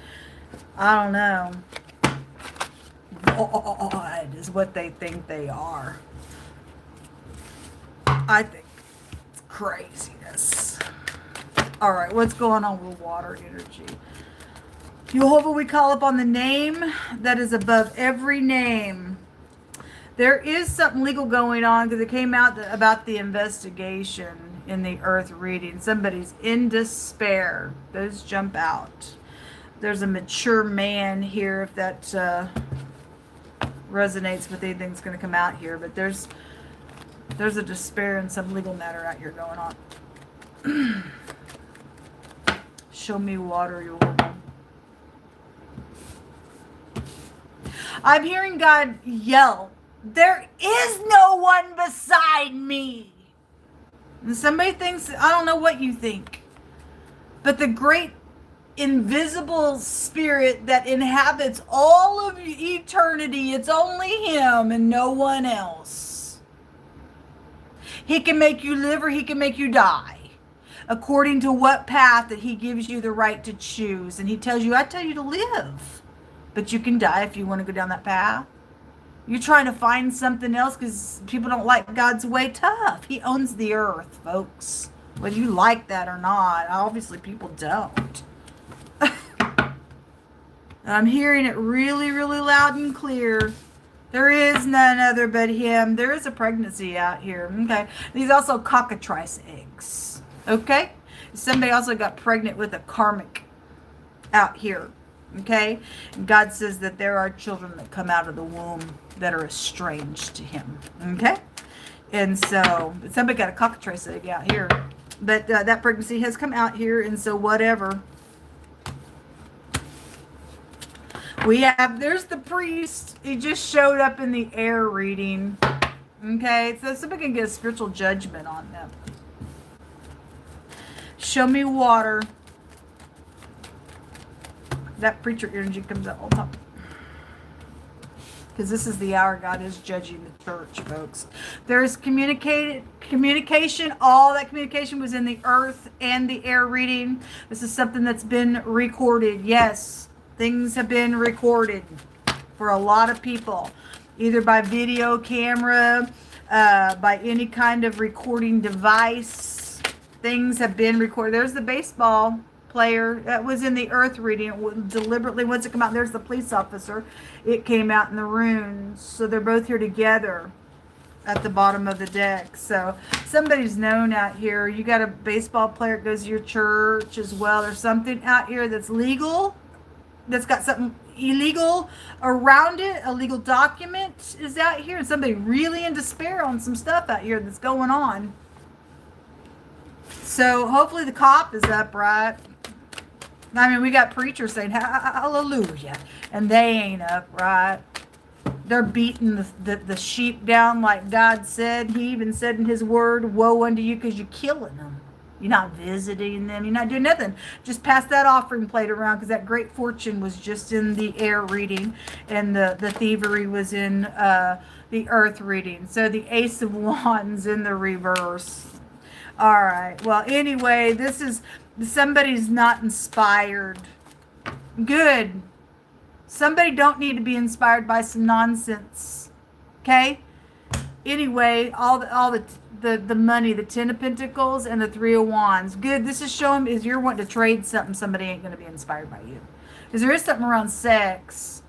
I don't know, God is what they think they are. I think it's craziness. All right, what's going on with water energy? Jehovah, we call upon the name that is above every name. There is something legal going on because it came out about the investigation in the earth reading. Somebody's in despair. Those jump out. There's a mature man here, if that resonates with anything that's going to come out here. But there's a despair and some legal matter out here going on. Show me water, Jehovah. I'm hearing God yell, there is no one beside me. And somebody thinks, I don't know what you think, but the great invisible spirit that inhabits all of eternity, it's only him and no one else. He can make you live or he can make you die, according to what path that he gives you the right to choose. And he tells you, I tell you to live, but you can die if you want to go down that path. You're trying to find something else because people don't like God's way. Tough. He owns the earth, folks. Whether you like that or not, obviously people don't. I'm hearing it really, really loud and clear. There is none other but him. There is a pregnancy out here. Okay. These also cockatrice eggs. Okay. Somebody also got pregnant with a karmic out here. Okay. And God says that there are children that come out of the womb that are estranged to him. Okay. And so somebody got a cockatrice egg out here. But that pregnancy has come out here. And so whatever. We have, there's the priest. He just showed up in the air reading. Okay, so somebody can get a spiritual judgment on them. Show me water. That preacher energy comes out all the time. Because this is the hour God is judging the church, folks. There's communication. All that communication was in the earth and the air reading. This is something that's been recorded. Yes. Things have been recorded for a lot of people, either by video camera, by any kind of recording device. Things have been recorded. There's the baseball player. That was in the earth reading. It deliberately, once it came out, there's the police officer. It came out in the runes. So they're both here together at the bottom of the deck. So somebody's known out here. You got a baseball player that goes to your church as well. There's something out here that's legal, that's got something illegal around it. A legal document is out here. And somebody really in despair on some stuff out here that's going on. So hopefully the cop is upright. I mean, we got preachers saying hallelujah, and they ain't upright. They're beating the sheep down like God said. He even said in his word, woe unto you because you're killing them. You're not visiting them. You're not doing nothing. Just pass that offering plate around, because that great fortune was just in the air reading, and the thievery was in the earth reading. So the Ace of Wands in the reverse. All right. Well, anyway, this is somebody's not inspired. Good. Somebody don't need to be inspired by some nonsense. Okay? Anyway, all the money, the 10 of Pentacles and the 3 of Wands. Good. This is showing if you're wanting to trade something, somebody ain't going to be inspired by you. Because there is something around sex.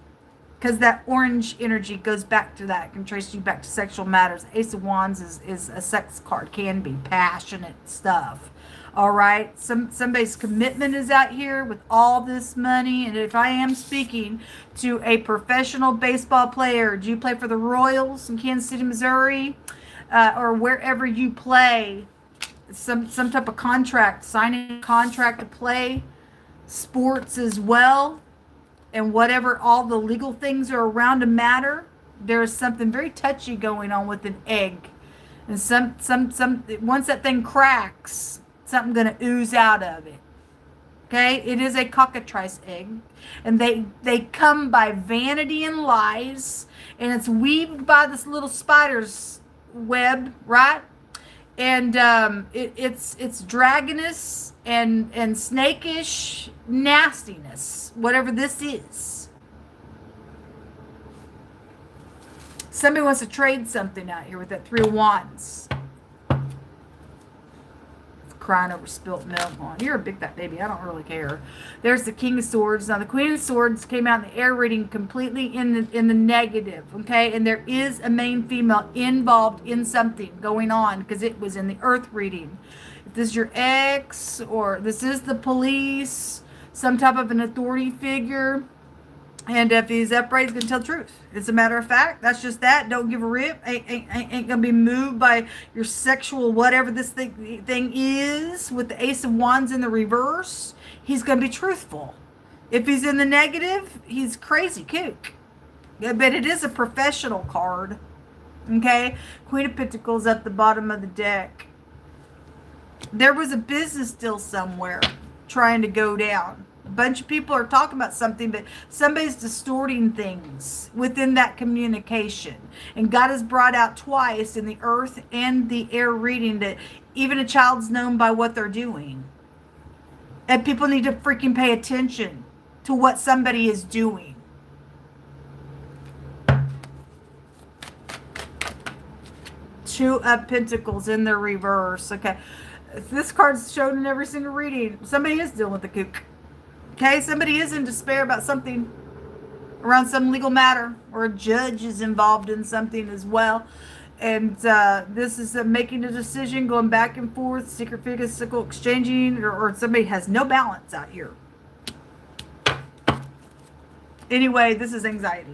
Because that orange energy goes back to that. It can trace you back to sexual matters. Ace of Wands is a sex card. Can be passionate stuff. All right. Somebody's commitment is out here with all this money. And if I am speaking to a professional baseball player, do you play for the Royals in Kansas City, Missouri? Or wherever you play, some type of contract, signing a contract to play sports as well. And whatever all the legal things are around a matter, there is something very touchy going on with an egg. And some once that thing cracks, something going to ooze out of it. Okay? It is a cockatrice egg. And they come by vanity and lies. And it's weaved by this little spider's web, right? And it's dragonous and snakish nastiness, whatever this is. Somebody wants to trade something out here with that 3 of Wands. Crying over spilt milk. Oh, you're a big fat baby. I don't really care. There's the King of Swords. Now the Queen of Swords came out in the air reading completely in the negative. Okay, and there is a main female involved in something going on, because it was in the earth reading. If this is your ex, or this is the police, some type of an authority figure, and if he's upright, he's gonna tell the truth. It's a matter of fact. That's just that. Don't give a rip. Ain't gonna be moved by your sexual whatever this thing is. With the Ace of Wands in the reverse, he's gonna be truthful. If he's in the negative, he's crazy kook. Yeah, but it is a professional card. Okay, Queen of Pentacles at the bottom of the deck. There was a business deal somewhere trying to go down. A bunch of people are talking about something, but somebody's distorting things within that communication. And God has brought out twice in the earth and the air reading that even a child's known by what they're doing. And people need to freaking pay attention to what somebody is doing. Two of Pentacles in the reverse. Okay. This card's shown in every single reading. Somebody is dealing with the kook. Okay, somebody is in despair about something around some legal matter, or a judge is involved in something as well. And this is making a decision, going back and forth, secret physical exchanging, or somebody has no balance out here. Anyway, this is anxiety.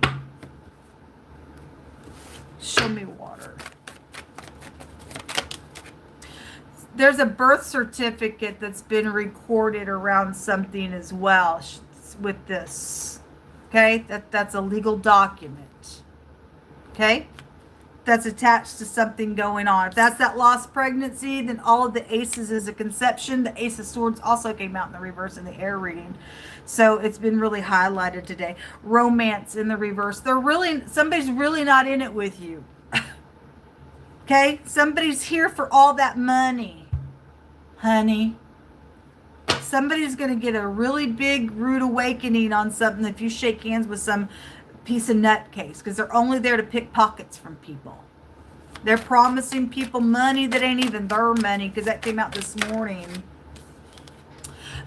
Show me water. There's a birth certificate that's been recorded around something as well with this. Okay? That's a legal document. Okay? That's attached to something going on. If that's that lost pregnancy, then all of the aces is a conception. The Ace of Swords also came out in the reverse in the air reading. So it's been really highlighted today. Romance in the reverse. Somebody's really not in it with you. Okay? Somebody's here for all that money. Honey, somebody's going to get a really big rude awakening on something if you shake hands with some piece of nutcase, because they're only there to pick pockets from people. They're promising people money that ain't even their money, because that came out this morning.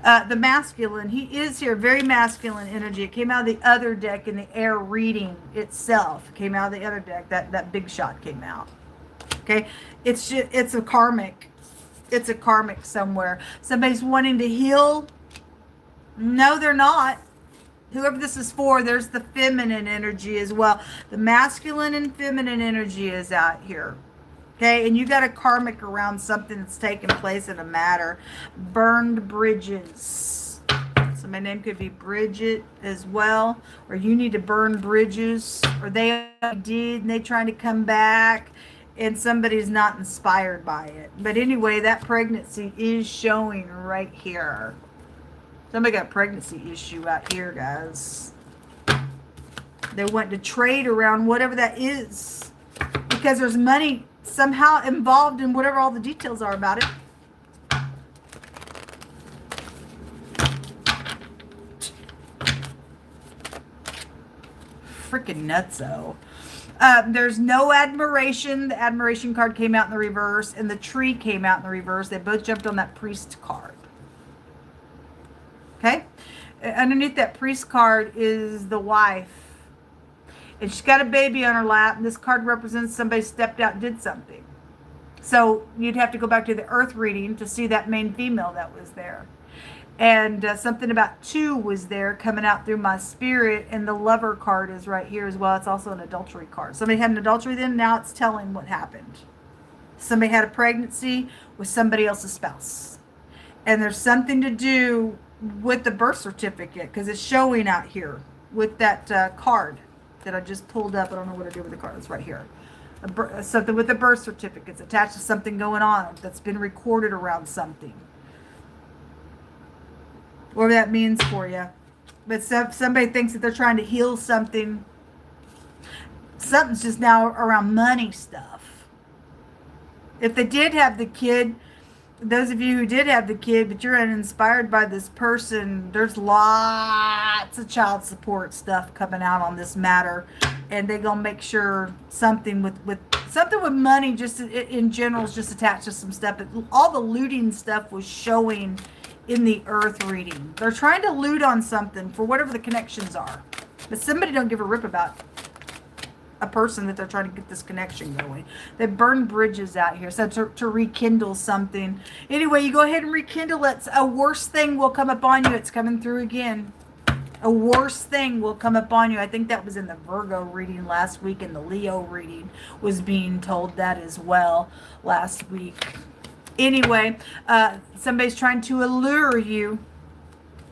The masculine, he is here, very masculine energy. It came out of the other deck in the air reading itself. It came out of the other deck. That big shot came out. Okay, it's a karmic. It's a karmic somewhere. Somebody's wanting to heal. No, they're not. Whoever this is for, there's the feminine energy as well. The masculine and feminine energy is out here. Okay, and you got a karmic around something that's taking place in a matter. Burned bridges. So my name could be Bridget as well. Or you need to burn bridges. Or they did and they trying to come back. And somebody's not inspired by it. But anyway, that pregnancy is showing right here. Somebody got a pregnancy issue out here, guys. They want to trade around whatever that is. Because there's money somehow involved in whatever all the details are about it. Freaking nutso. There's no admiration. The admiration card came out in the reverse, and the tree came out in the reverse. They both jumped on that priest card. Okay? Underneath that priest card is the wife. And she's got a baby on her lap, and this card represents somebody stepped out and did something. So you'd have to go back to the earth reading to see that main female that was there. And something about 2 was there coming out through my spirit, and the lover card is right here as well. It's also an adultery card. Somebody had an adultery then, now it's telling what happened. Somebody had a pregnancy with somebody else's spouse. And there's something to do with the birth certificate, because it's showing out here with that card that I just pulled up. I don't know what to do with the card. It's right here. Something with the birth certificate. It's attached to something going on that's been recorded around something. Whatever that means for you. But somebody thinks that they're trying to heal something. Something's just now around money stuff. If they did have the kid, those of you who did have the kid, but you're uninspired by this person, there's lots of child support stuff coming out on this matter. And they're going to make sure something with something with money just in general is just attached to some stuff. But all the looting stuff was showing in the earth reading. They're trying to loot on something for whatever the connections are. But somebody don't give a rip about a person that they're trying to get this connection going. They burn bridges out here. So to rekindle something. Anyway, you go ahead and rekindle it. A worse thing will come upon you. It's coming through again. A worse thing will come upon you. I think that was in the Virgo reading last week, and the Leo reading was being told that as well last week. Anyway, somebody's trying to allure you,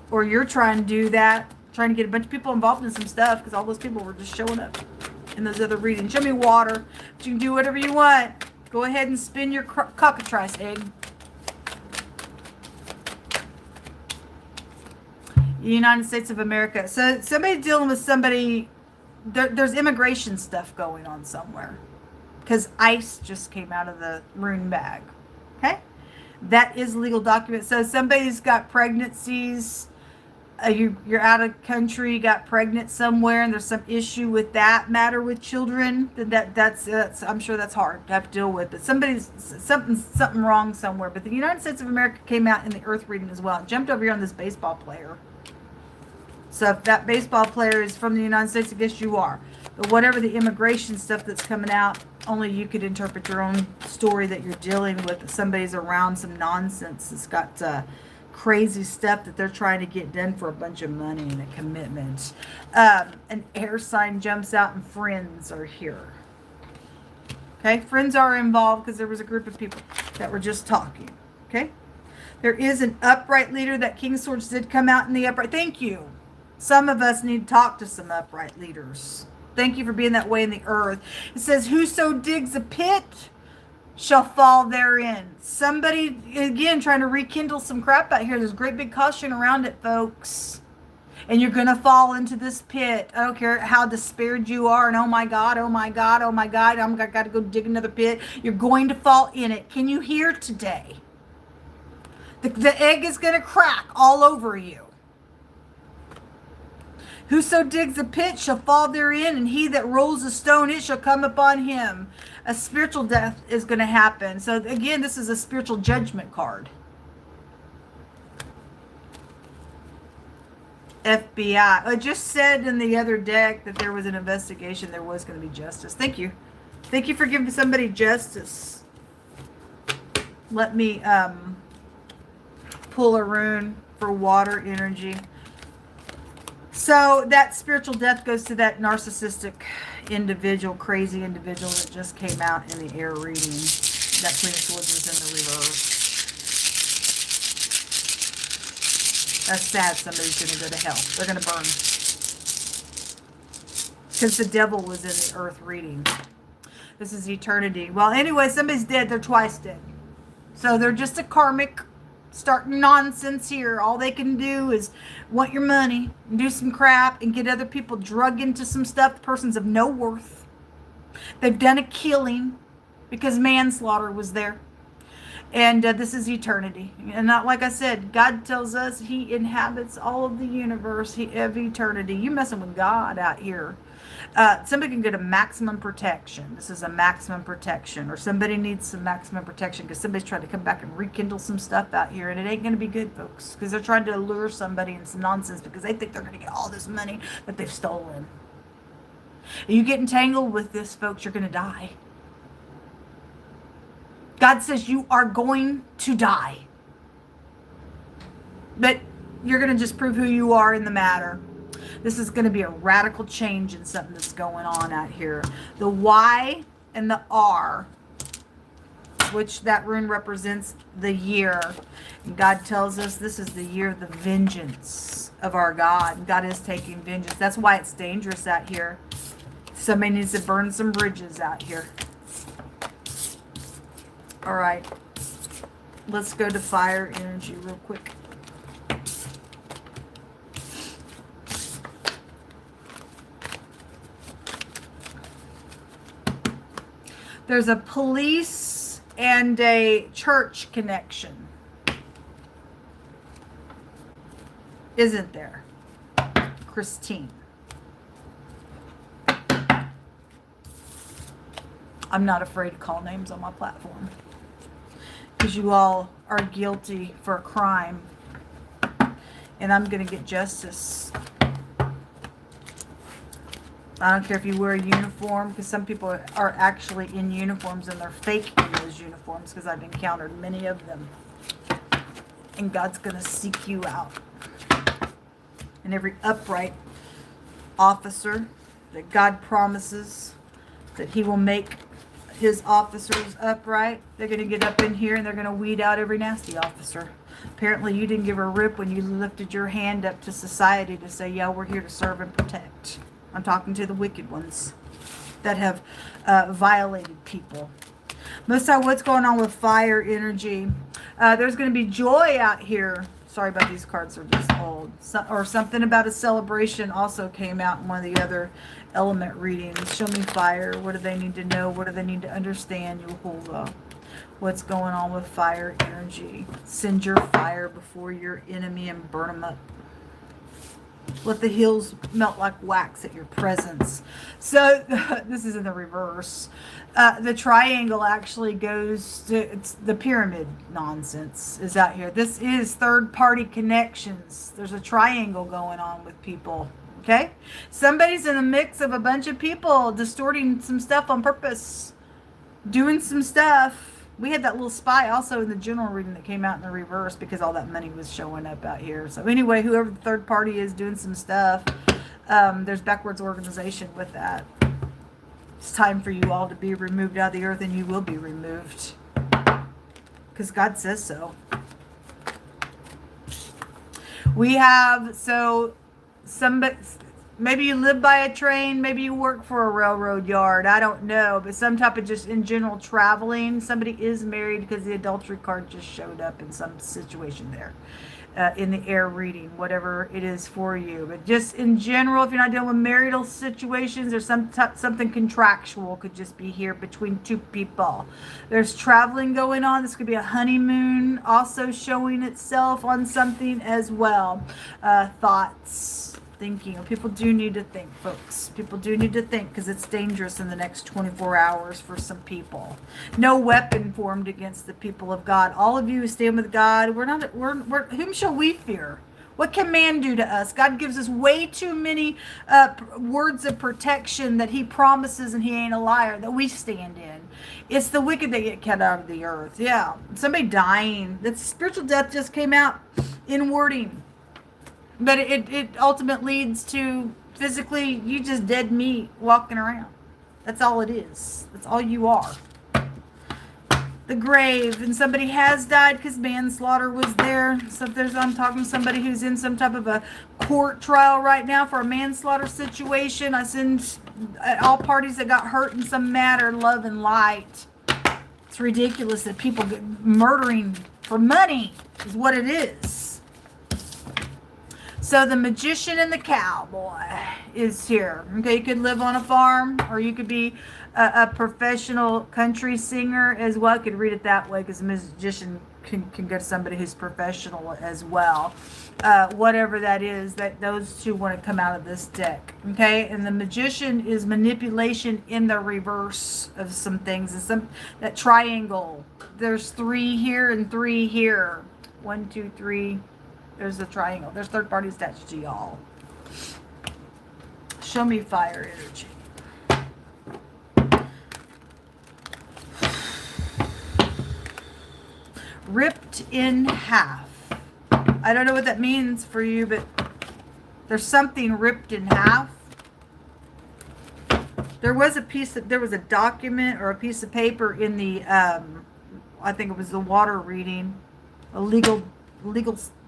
or you're trying to do that, trying to get a bunch of people involved in some stuff, because all those people were just showing up in those other readings. Show me water. But you can do whatever you want. Go ahead and spin your cockatrice egg. United States of America. So somebody dealing with somebody, there's immigration stuff going on somewhere, because ICE just came out of the rune bag. Okay, that is a legal document. So somebody's got pregnancies. You're out of country, got pregnant somewhere, and there's some issue with that matter with children. That's I'm sure that's hard to have to deal with. But something wrong somewhere. But the United States of America came out in the earth reading as well. It jumped over here on this baseball player. So if that baseball player is from the United States, I guess you are. But whatever the immigration stuff that's coming out, only you could interpret your own story that you're dealing with. If somebody's around some nonsense that's got crazy stuff that they're trying to get done for a bunch of money and a commitment. An air sign jumps out, and friends are here. Okay, friends are involved because there was a group of people that were just talking. Okay, there is an upright leader. That King of Swords did come out in the upright. Thank you. Some of us need to talk to some upright leaders. Thank you for being that way in the earth. It says, whoso digs a pit shall fall therein. Somebody, again, trying to rekindle some crap out here. There's great big caution around it, folks. And you're going to fall into this pit. I don't care how despaired you are. And oh my God, oh my God, oh my God, I've got to go dig another pit. You're going to fall in it. Can you hear today? The egg is going to crack all over you. Whoso digs a pit shall fall therein, and he that rolls a stone, it shall come upon him. A spiritual death is going to happen. So again, this is a spiritual judgment card. FBI. I just said in the other deck that there was an investigation. There was going to be justice. Thank you. Thank you for giving somebody justice. Let me pull a rune for water energy. So that spiritual death goes to that narcissistic individual, crazy individual that just came out in the air reading. That Queen of Swords was in the reverse. That's sad. Somebody's going to go to hell. They're going to burn. Because the devil was in the earth reading. This is eternity. Well, anyway, somebody's dead. They're twice dead. So they're just a karmic starting nonsense here. All they can do is want your money and do some crap and get other people drug into some stuff. The person's of no worth. They've done a killing because manslaughter was there. And this is eternity. And not like I said, God tells us he inhabits all of the universe of eternity. You're messing with God out here. Somebody can get a maximum protection. This is a maximum protection. Or somebody needs some maximum protection because somebody's trying to come back and rekindle some stuff out here. And it ain't going to be good, folks. Because they're trying to lure somebody in some nonsense because they think they're going to get all this money that they've stolen. And you get entangled with this, folks, you're going to die. God says you are going to die. But you're going to just prove who you are in the matter. This is going to be a radical change in something that's going on out here. The Y and the R, which that rune represents the year. And God tells us this is the year of the vengeance of our God. God is taking vengeance. That's why it's dangerous out here. Somebody needs to burn some bridges out here. All right, let's go to fire energy real quick. There's a police and a church connection, isn't there, Christine? I'm not afraid to call names on my platform. Because you all are guilty for a crime. And I'm going to get justice. I don't care if you wear a uniform. Because some people are actually in uniforms. And they're fake in those uniforms. Because I've encountered many of them. And God's going to seek you out. And every upright officer that God promises that he will make his officers upright, they're going to get up in here and they're going to weed out every nasty officer. Apparently you didn't give a rip when you lifted your hand up to society to say, yeah, we're here to serve and protect. I'm talking to the wicked ones that have violated people. Most of what's going on with fire energy, there's going to be joy out here. Sorry about these cards, are just old. Or something about a celebration also came out in one of the other element readings. Show me fire. What do they need to know? What do they need to understand? Yehovah. What's going on with fire energy? Send your fire before your enemy and burn them up. Let the hills melt like wax at your presence. So this is in the reverse. The triangle actually goes to, it's the pyramid nonsense is out here. This is third-party connections. There's a triangle going on with people. Okay? Somebody's in the mix of a bunch of people distorting some stuff on purpose. Doing some stuff. We had that little spy also in the general reading that came out in the reverse because all that money was showing up out here. So anyway, whoever the third party is doing some stuff, there's backwards organization with that. It's time for you all to be removed out of the earth, and you will be removed. Because God says so. We have, so, somebody, maybe you live by a train, maybe you work for a railroad yard, I don't know, but some type of just in general traveling. Somebody is married because the adultery card just showed up in some situation there. In the air reading, whatever it is for you. But just in general, if you're not dealing with marital situations or something contractual could just be here between two people. There's traveling going on. This could be a honeymoon also showing itself on something as well. Thoughts. Thinking. People do need to think, folks. People do need to think because it's dangerous in the next 24 hours for some people. No weapon formed against the people of God. All of you who stand with God, we're whom shall we fear? What can man do to us? God gives us way too many words of protection that he promises, and he ain't a liar, that we stand in. It's the wicked that get cut out of the earth. Yeah. Somebody dying. That spiritual death just came out in wording. But it ultimately leads to physically, you just dead meat walking around. That's all it is. That's all you are. The grave, and somebody has died because manslaughter was there. So if I'm talking to somebody who's in some type of a court trial right now for a manslaughter situation, I send all parties that got hurt in some matter love and light. It's ridiculous that people get murdering for money is what it is. So the magician and the cowboy is here. Okay, you could live on a farm, or you could be a professional country singer as well. I could read it that way, because a magician can go to somebody who's professional as well. Whatever that is, that those two want to come out of this deck. Okay, and the magician is manipulation in the reverse of some things. And that triangle. There's 3 here and 3 here. 1, 2, 3. There's a triangle. There's third parties attached to y'all. Show me fire energy. Ripped in half. I don't know what that means for you, but there's something ripped in half. There was a document or a piece of paper in the, I think it was the water reading, a legal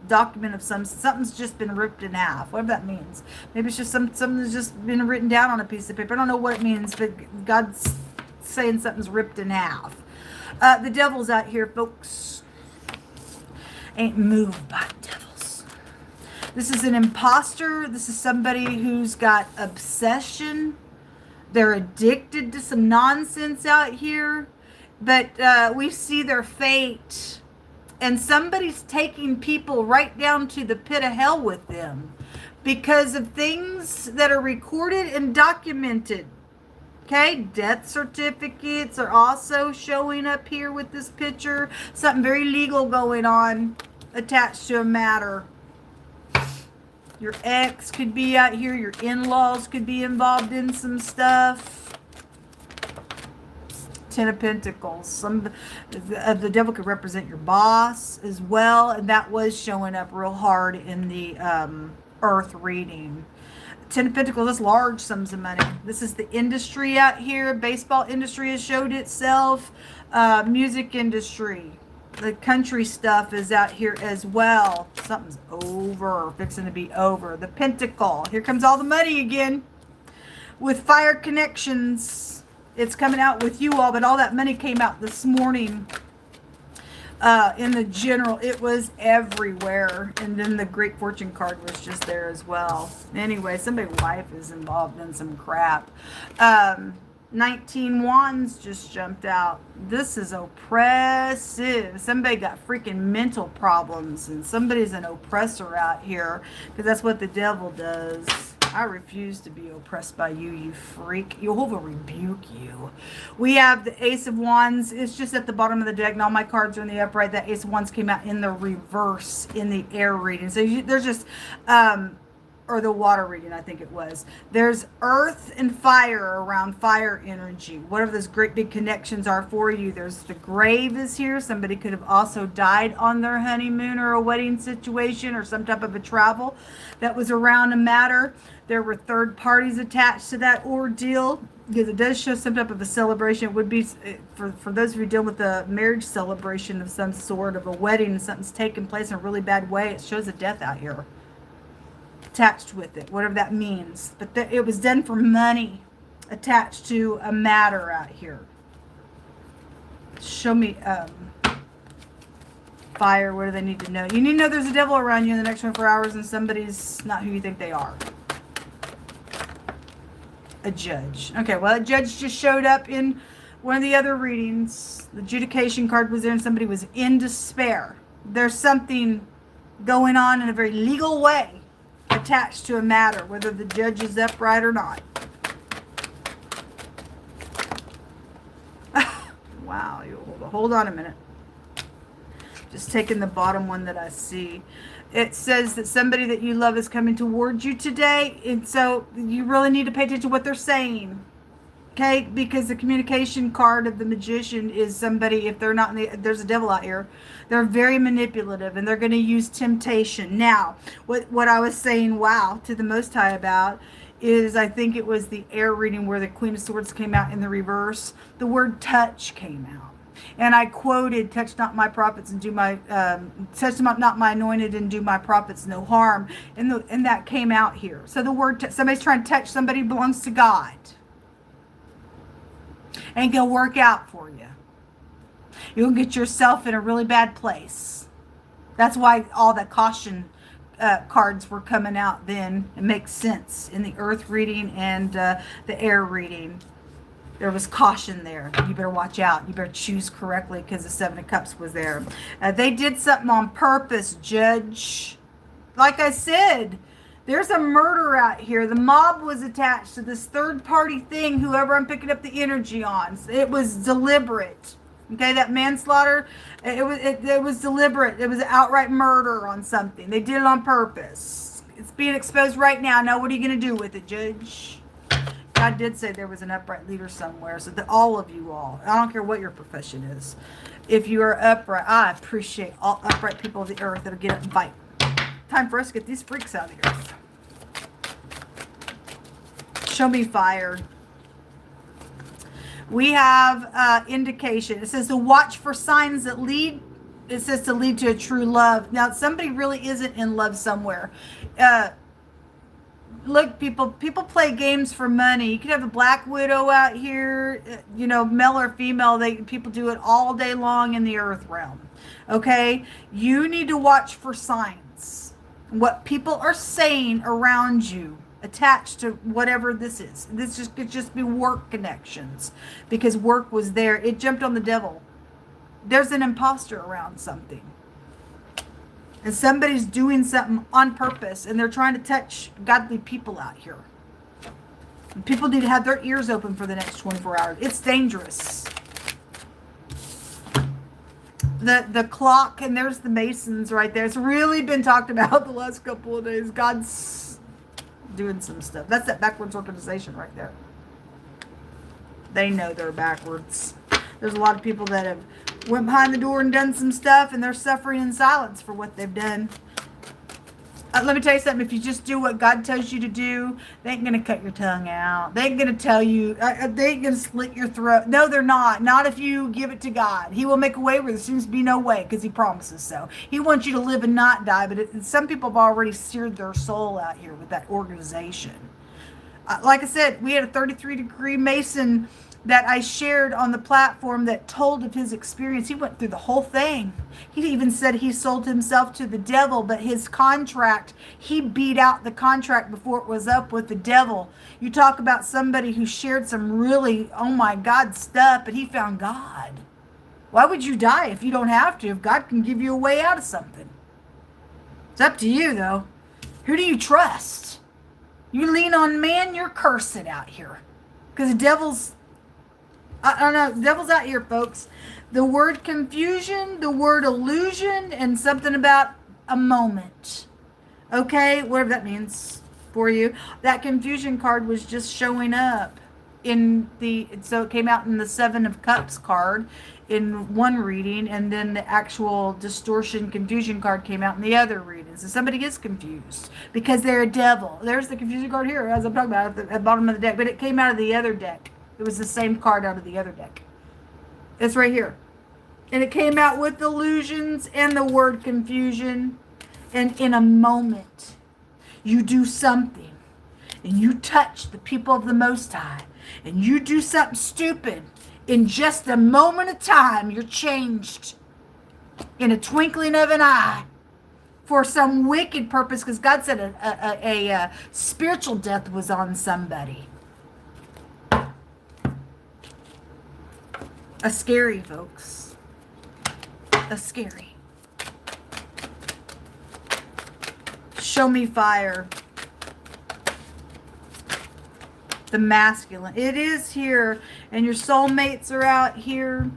document of something's just been ripped in half. Whatever that means. Maybe it's just something that's just been written down on a piece of paper. I don't know what it means, but God's saying something's ripped in half. The devil's out here, folks. Ain't moved by devils. This is an imposter. This is somebody who's got obsession. They're addicted to some nonsense out here. But we see their fate. And somebody's taking people right down to the pit of hell with them because of things that are recorded and documented. Okay, death certificates are also showing up here with this picture. Something very legal going on attached to a matter. Your ex could be out here. Your in-laws could be involved in some stuff. 10 of Pentacles. The devil could represent your boss as well. And that was showing up real hard in the Earth reading. 10 of Pentacles, that's large sums of money. This is the industry out here. Baseball industry has showed itself. Music industry. The country stuff is out here as well. Something's over, fixing to be over. The Pentacle. Here comes all the money again. With fire connections. It's coming out with you all, but all that money came out this morning. In the general, it was everywhere. And then the Great Fortune card was just there as well. Anyway, somebody's wife is involved in some crap. 19 wands just jumped out. This is oppressive. Somebody got freaking mental problems, and somebody's an oppressor out here, because that's what the devil does. I refuse to be oppressed by you, you freak. Jehovah rebuke you. We have the Ace of Wands. It's just at the bottom of the deck, and all my cards are in the upright. That Ace of Wands came out in the reverse in the air reading. So there's just, or the water reading, I think it was. There's earth and fire around fire energy. Whatever those great big connections are for you. There's the grave is here. Somebody could have also died on their honeymoon or a wedding situation or some type of a travel that was around a matter. There were third parties attached to that ordeal, because it does show some type of a celebration. It would be, for those of you dealing with a marriage celebration of some sort, of a wedding, and something's taking place in a really bad way. It shows a death out here attached with it, whatever that means. But it was done for money attached to a matter out here. Show me fire. What do they need to know? You need to know there's a devil around you in the next 24 hours, and somebody's not who you think they are. A judge. Okay, well, a judge just showed up in one of the other readings. The adjudication card was there, and somebody was in despair. There's something going on in a very legal way attached to a matter, whether the judge is upright or not. Wow, hold on a minute. Just taking the bottom one that I see. It says that somebody that you love is coming towards you today. And so you really need to pay attention to what they're saying. Okay? Because the communication card of the magician is somebody, if they're not there's a devil out here. They're very manipulative and they're going to use temptation. Now, what I was saying, wow, to the Most High about is, I think it was the air reading where the Queen of Swords came out in the reverse. The word touch came out. And I quoted, touch not my prophets and do my, touch not my anointed and do my prophets no harm. And that came out here. So the word, somebody's trying to touch somebody who belongs to God. And go work out for you. You'll get yourself in a really bad place. That's why all the caution cards were coming out then. It makes sense in the earth reading and the air reading. There was caution there. You better watch out. You better choose correctly because the Seven of Cups was there. They did something on purpose, Judge. Like I said, there's a murder out here. The mob was attached to this third-party thing, whoever I'm picking up the energy on. It was deliberate. Okay, that manslaughter, it was deliberate. It was an outright murder on something. They did it on purpose. It's being exposed right now. Now, what are you going to do with it, Judge? God did say there was an upright leader somewhere, so that all of you all, I don't care what your profession is, if you are upright, I appreciate all upright people of the earth that'll get up and fight. Time for us to get these freaks out of the earth. Show me fire. We have indication. It says to watch for signs that lead. It says to lead to a true love. Now, somebody really isn't in love somewhere. Look, people play games for money. You could have a black widow out here, you know, male or female. People do it all day long in the earth realm. Okay? You need to watch for signs. What people are saying around you attached to whatever this is. This could just be work connections because work was there. It jumped on the devil. There's an imposter around something. And somebody's doing something on purpose and they're trying to touch godly people out here. And people need to have their ears open for the next 24 hours. It's dangerous. The clock, and there's the Masons right there. It's really been talked about the last couple of days. God's doing some stuff. That's that backwards organization right there. They know they're backwards. There's a lot of people that have went behind the door and done some stuff, and they're suffering in silence for what they've done. Let me tell you something. If you just do what God tells you to do, they ain't going to cut your tongue out. They ain't going to tell you. They ain't going to slit your throat. No, they're not. Not if you give it to God. He will make a way where there seems to be no way because he promises so. He wants you to live and not die, but some people have already seared their soul out here with that organization. Like I said, we had a 33-degree Mason that I shared on the platform that told of his experience. He went through the whole thing. He even said he sold himself to the devil, but his contract, he beat out the contract before it was up with the devil. You talk about somebody who shared some really, oh my God, stuff, but he found God. Why would you die if you don't have to, if God can give you a way out of something? It's up to you, though. Who do you trust? You lean on man, you're cursing out here. Because the devil's, I don't know, the devil's out here, folks. The word confusion, the word illusion, and something about a moment. Okay, whatever that means for you. That confusion card was just showing up in the, so it came out in the Seven of Cups card in one reading, and then the actual distortion confusion card came out in the other reading. So somebody gets confused because they're a devil. There's the confusion card here, as I'm talking about at the bottom of the deck, but it came out of the other deck. It was the same card out of the other deck. It's right here. And it came out with illusions and the word confusion. And in a moment, you do something. And you touch the people of the Most High. And you do something stupid. In just a moment of time, you're changed. In a twinkling of an eye. For some wicked purpose. Because God said a spiritual death was on somebody. A scary, folks. A scary. Show me fire. The masculine. It is here. And your soulmates are out here.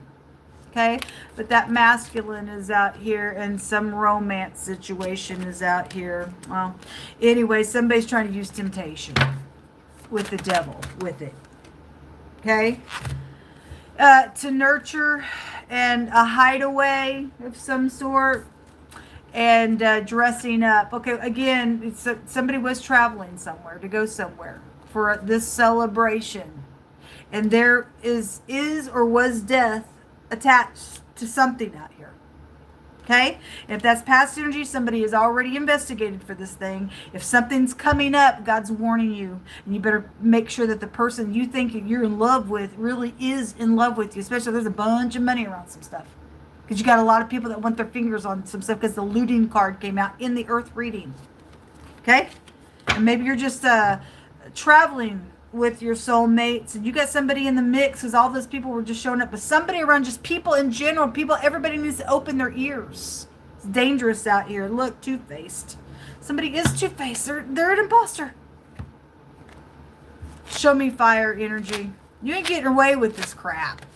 Okay? But that masculine is out here, and some romance situation is out here. Well, anyway, somebody's trying to use temptation with the devil with it. Okay? To nurture and a hideaway of some sort, and dressing up. Okay, again, it's somebody was traveling somewhere to go somewhere for this celebration, and there is or was death attached to something out here. Okay? And if that's past energy, somebody has already investigated for this thing. If something's coming up, God's warning you. And you better make sure that the person you think you're in love with really is in love with you. Especially if there's a bunch of money around some stuff. Because you got a lot of people that want their fingers on some stuff because the looting card came out in the earth reading. Okay? And maybe you're just traveling with your soulmates, and you got somebody in the mix because all those people were just showing up, but somebody around, just people in general, everybody needs to open their ears. It's dangerous out here. Look, two-faced. Somebody is two-faced. They're an imposter. Show me fire energy. You ain't getting away with this crap.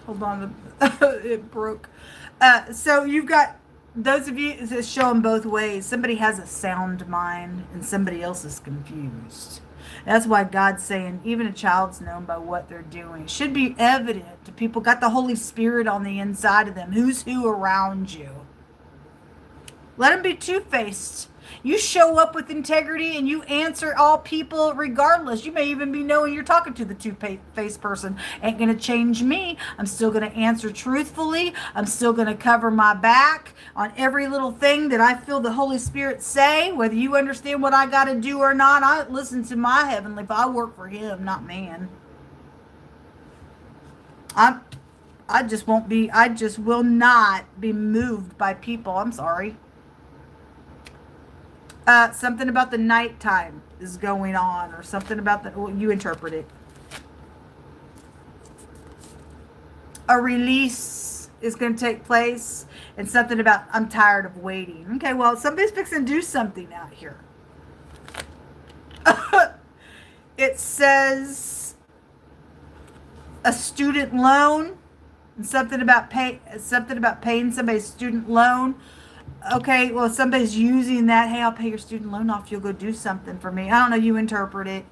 Hold on. It broke. So you've got those of you, it's showing both ways. Somebody has a sound mind and somebody else is confused. That's why God's saying even a child's known by what they're doing. It should be evident to people. Got the Holy Spirit on the inside of them. Who's who around you. Let them be two-faced. You show up with integrity and you answer all people regardless. You may even be knowing you're talking to the two-faced person. Ain't going to change me. I'm still going to answer truthfully. I'm still going to cover my back on every little thing that I feel the Holy Spirit say. Whether you understand what I got to do or not, I listen to my Heavenly Father. I work for Him, not man. I just will not be moved by people. I'm sorry. Something about the nighttime is going on, or something about you interpret it. A release is going to take place, and something about I'm tired of waiting. Okay, well, somebody's fixing to do something out here. It says a student loan, and something about paying somebody's student loan. Okay, well, somebody's using that. Hey, I'll pay your student loan off. You'll go do something for me. I don't know. You interpret it.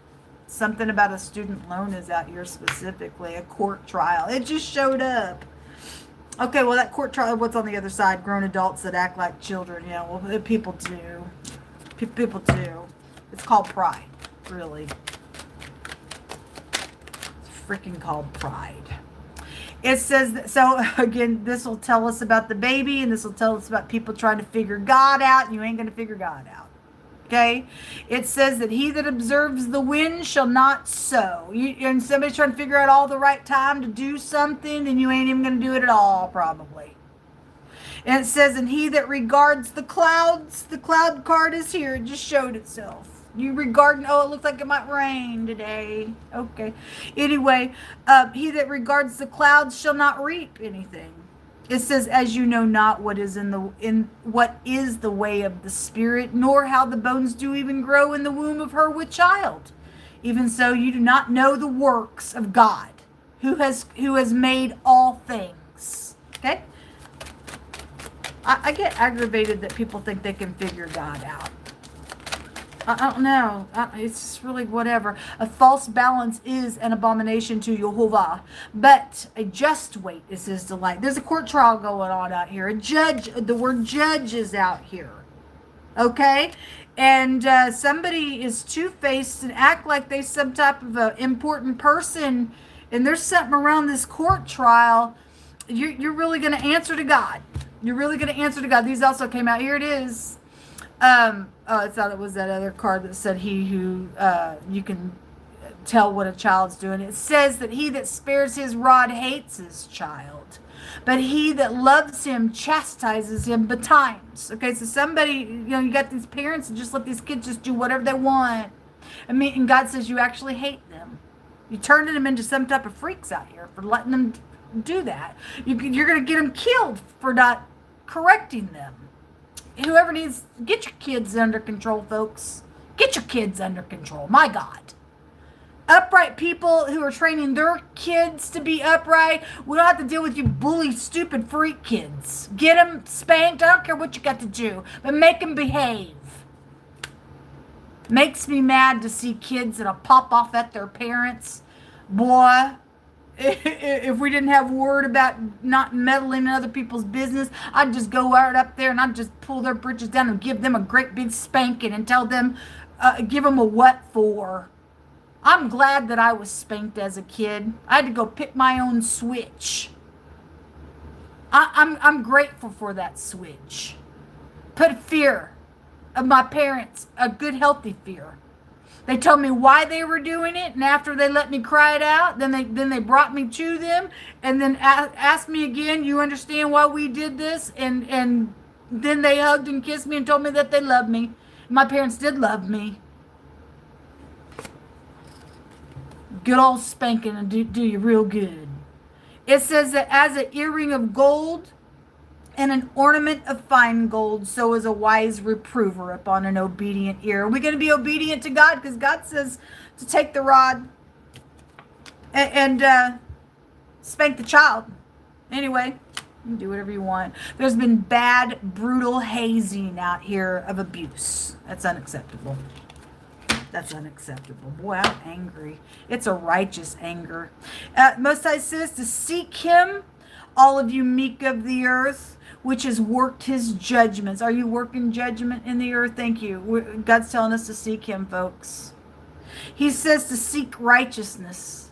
Something about a student loan is out here specifically. A court trial. It just showed up. Okay, well, that court trial, what's on the other side? Grown adults that act like children. Yeah, well, people do. People do. It's called pride, really. It's freaking called pride. It says, that, so again, this will tell us about the baby, and this will tell us about people trying to figure God out. You ain't going to figure God out. Okay? It says that he that observes the wind shall not sow. And somebody's trying to figure out all the right time to do something, and you ain't even going to do it at all, probably. And it says, and he that regards the clouds, the cloud card is here. It just showed itself. You regard, oh, it looks like it might rain today. Okay. Anyway, he that regards the clouds shall not reap anything. It says, as you know not what is what is the way of the spirit, nor how the bones do even grow in the womb of her with child. Even so, you do not know the works of God, who has made all things. Okay. I get aggravated that people think they can figure God out. I don't know. It's just really whatever. A false balance is an abomination to Jehovah, but a just weight is his delight. There's a court trial going on out here. A judge, the word judge is out here. Okay? And somebody is two-faced and act like they're some type of an important person, and there's something around this court trial. You're really going to answer to God. You're really going to answer to God. These also came out. Here it is. I thought it was that other card that said he who, you can tell what a child's doing. It says that he that spares his rod hates his child, but he that loves him chastises him betimes. Okay, so somebody, you got these parents and just let these kids just do whatever they want. And God says you actually hate them. You're turning them into some type of freaks out here for letting them do that. You're going to get them killed for not correcting them. Whoever needs, get your kids under control, folks. Get your kids under control. My God. Upright people who are training their kids to be upright. We don't have to deal with you bully, stupid freak kids. Get them spanked. I don't care what you got to do, but make them behave. Makes me mad to see kids that'll pop off at their parents. Boy, if we didn't have word about not meddling in other people's business, I'd just go right up there and I'd just pull their britches down and give them a great big spanking and tell them, give them a what for. I'm glad that I was spanked as a kid. I had to go pick my own switch. I'm grateful for that switch. Put fear of my parents, a good healthy fear. They told me why they were doing it, and after they let me cry it out, then they brought me to them, and then asked me again, you understand why we did this? And then they hugged and kissed me and told me that they loved me. My parents did love me. Good old spanking and do you real good. It says that as an earring of gold and an ornament of fine gold, so is a wise reprover upon an obedient ear. Are we going to be obedient to God? Because God says to take the rod and spank the child. Anyway, you can do whatever you want. There's been bad, brutal hazing out here of abuse. That's unacceptable. That's unacceptable. Boy, I'm angry. It's a righteous anger. Most High says to seek him, all of you meek of the earth, which has worked his judgments. Are you working judgment in the earth? Thank you. God's telling us to seek him, folks. He says to seek righteousness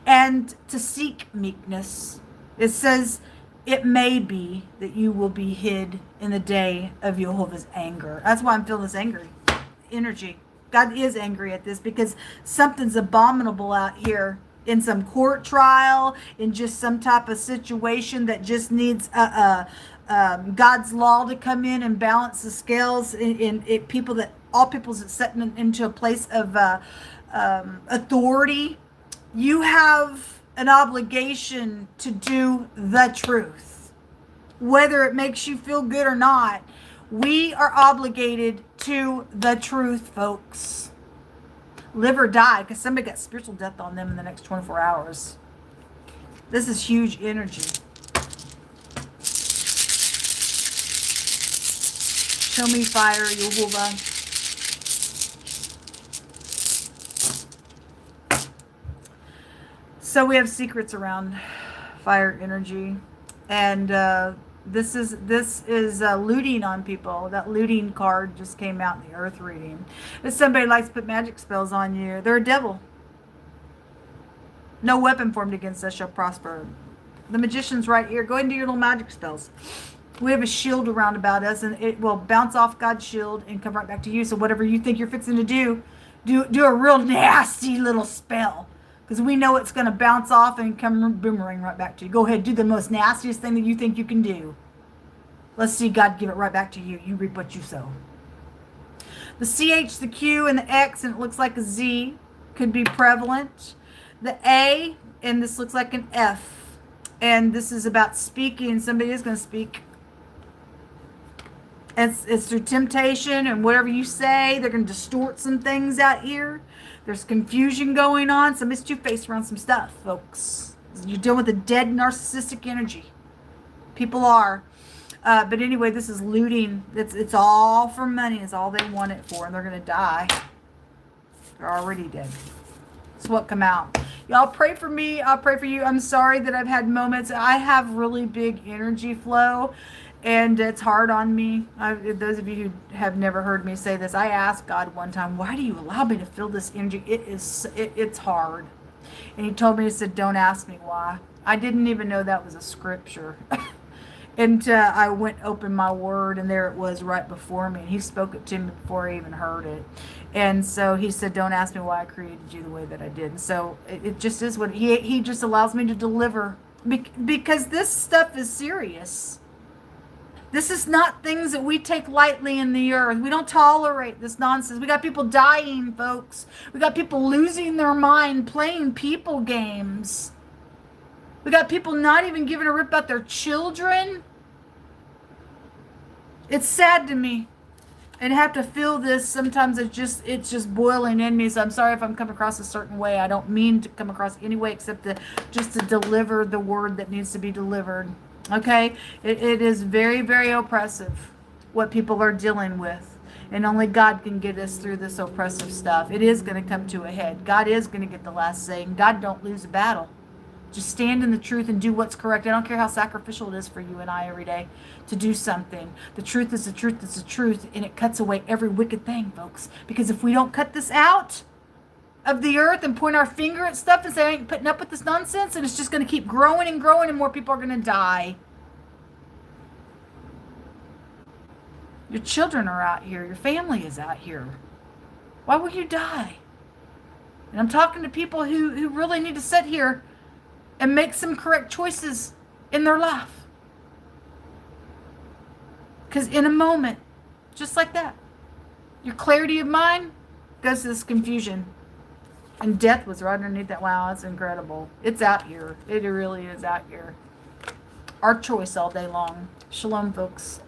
and to seek meekness. It says it may be that you will be hid in the day of Jehovah's anger. That's why I'm feeling this angry energy. God is angry at this because something's abominable out here in some court trial, in just some type of situation that just needs God's law to come in and balance the scales in people that all people's setting into a place of authority. You have an obligation to do the truth, whether it makes you feel good or not. We are obligated to the truth, folks. Live or die, because somebody got spiritual death on them in the next 24 hours. This is huge energy. Show me fire, Yehovah. So we have secrets around fire energy, and this is looting on people. That looting card just came out in the earth reading. If somebody likes to put magic spells on you, they're a devil. No weapon formed against us shall prosper. The magician's right here. Go ahead and do your little magic spells. We have a shield around about us, and it will bounce off God's shield and come right back to you. So whatever you think you're fixing to do a real nasty little spell. Because we know it's going to bounce off and come boomerang right back to you. Go ahead, do the most nastiest thing that you think you can do. Let's see God give it right back to you. You reap what you sow. The CH, the Q, and the X, and it looks like a Z, could be prevalent. The A, and this looks like an F. And this is about speaking. Somebody is going to speak. It's through temptation and whatever you say. They're going to distort some things out here. There's confusion going on. Somebody's two-faced around some stuff, folks. You're dealing with a dead narcissistic energy. People are. But anyway, this is looting. It's all for money. It's all they want it for. And they're going to die. They're already dead. That's what come out. Y'all pray for me. I'll pray for you. I'm sorry that I've had moments. I have really big energy flow. And it's hard on me. Those of you who have never heard me say this, I asked God one time, why do you allow me to feel this energy? It's hard. And he told me, he said, don't ask me why. I didn't even know that was a scripture. And I went open my word, and there it was right before me. And he spoke it to me before I even heard it. And so he said, don't ask me why I created you the way that I did. And so it just is what he just allows me to deliver. Because this stuff is serious. This is not things that we take lightly in the earth. We don't tolerate this nonsense. We got people dying, folks. We got people losing their mind playing people games. We got people not even giving a rip about their children. It's sad to me. and have to feel this. Sometimes it's just boiling in me. So I'm sorry if I'm coming across a certain way. I don't mean to come across any way except just to deliver the word that needs to be delivered. Okay? It is very, very oppressive what people are dealing with. And only God can get us through this oppressive stuff. It is going to come to a head. God is going to get the last say. And God don't lose a battle. Just stand in the truth and do what's correct. I don't care how sacrificial it is for you and I every day to do something. The truth is the truth is the truth. And it cuts away every wicked thing, folks. Because if we don't cut this out of the earth and point our finger at stuff and say, I ain't putting up with this nonsense, and it's just going to keep growing and growing, and more people are going to die. Your children are out here. Your family is out here. Why would you die? And I'm talking to people who really need to sit here and make some correct choices in their life. Because in a moment, just like that, your clarity of mind goes to this confusion. And death was right underneath that. Wow, that's incredible. It's out here. It really is out here. Our choice all day long. Shalom, folks.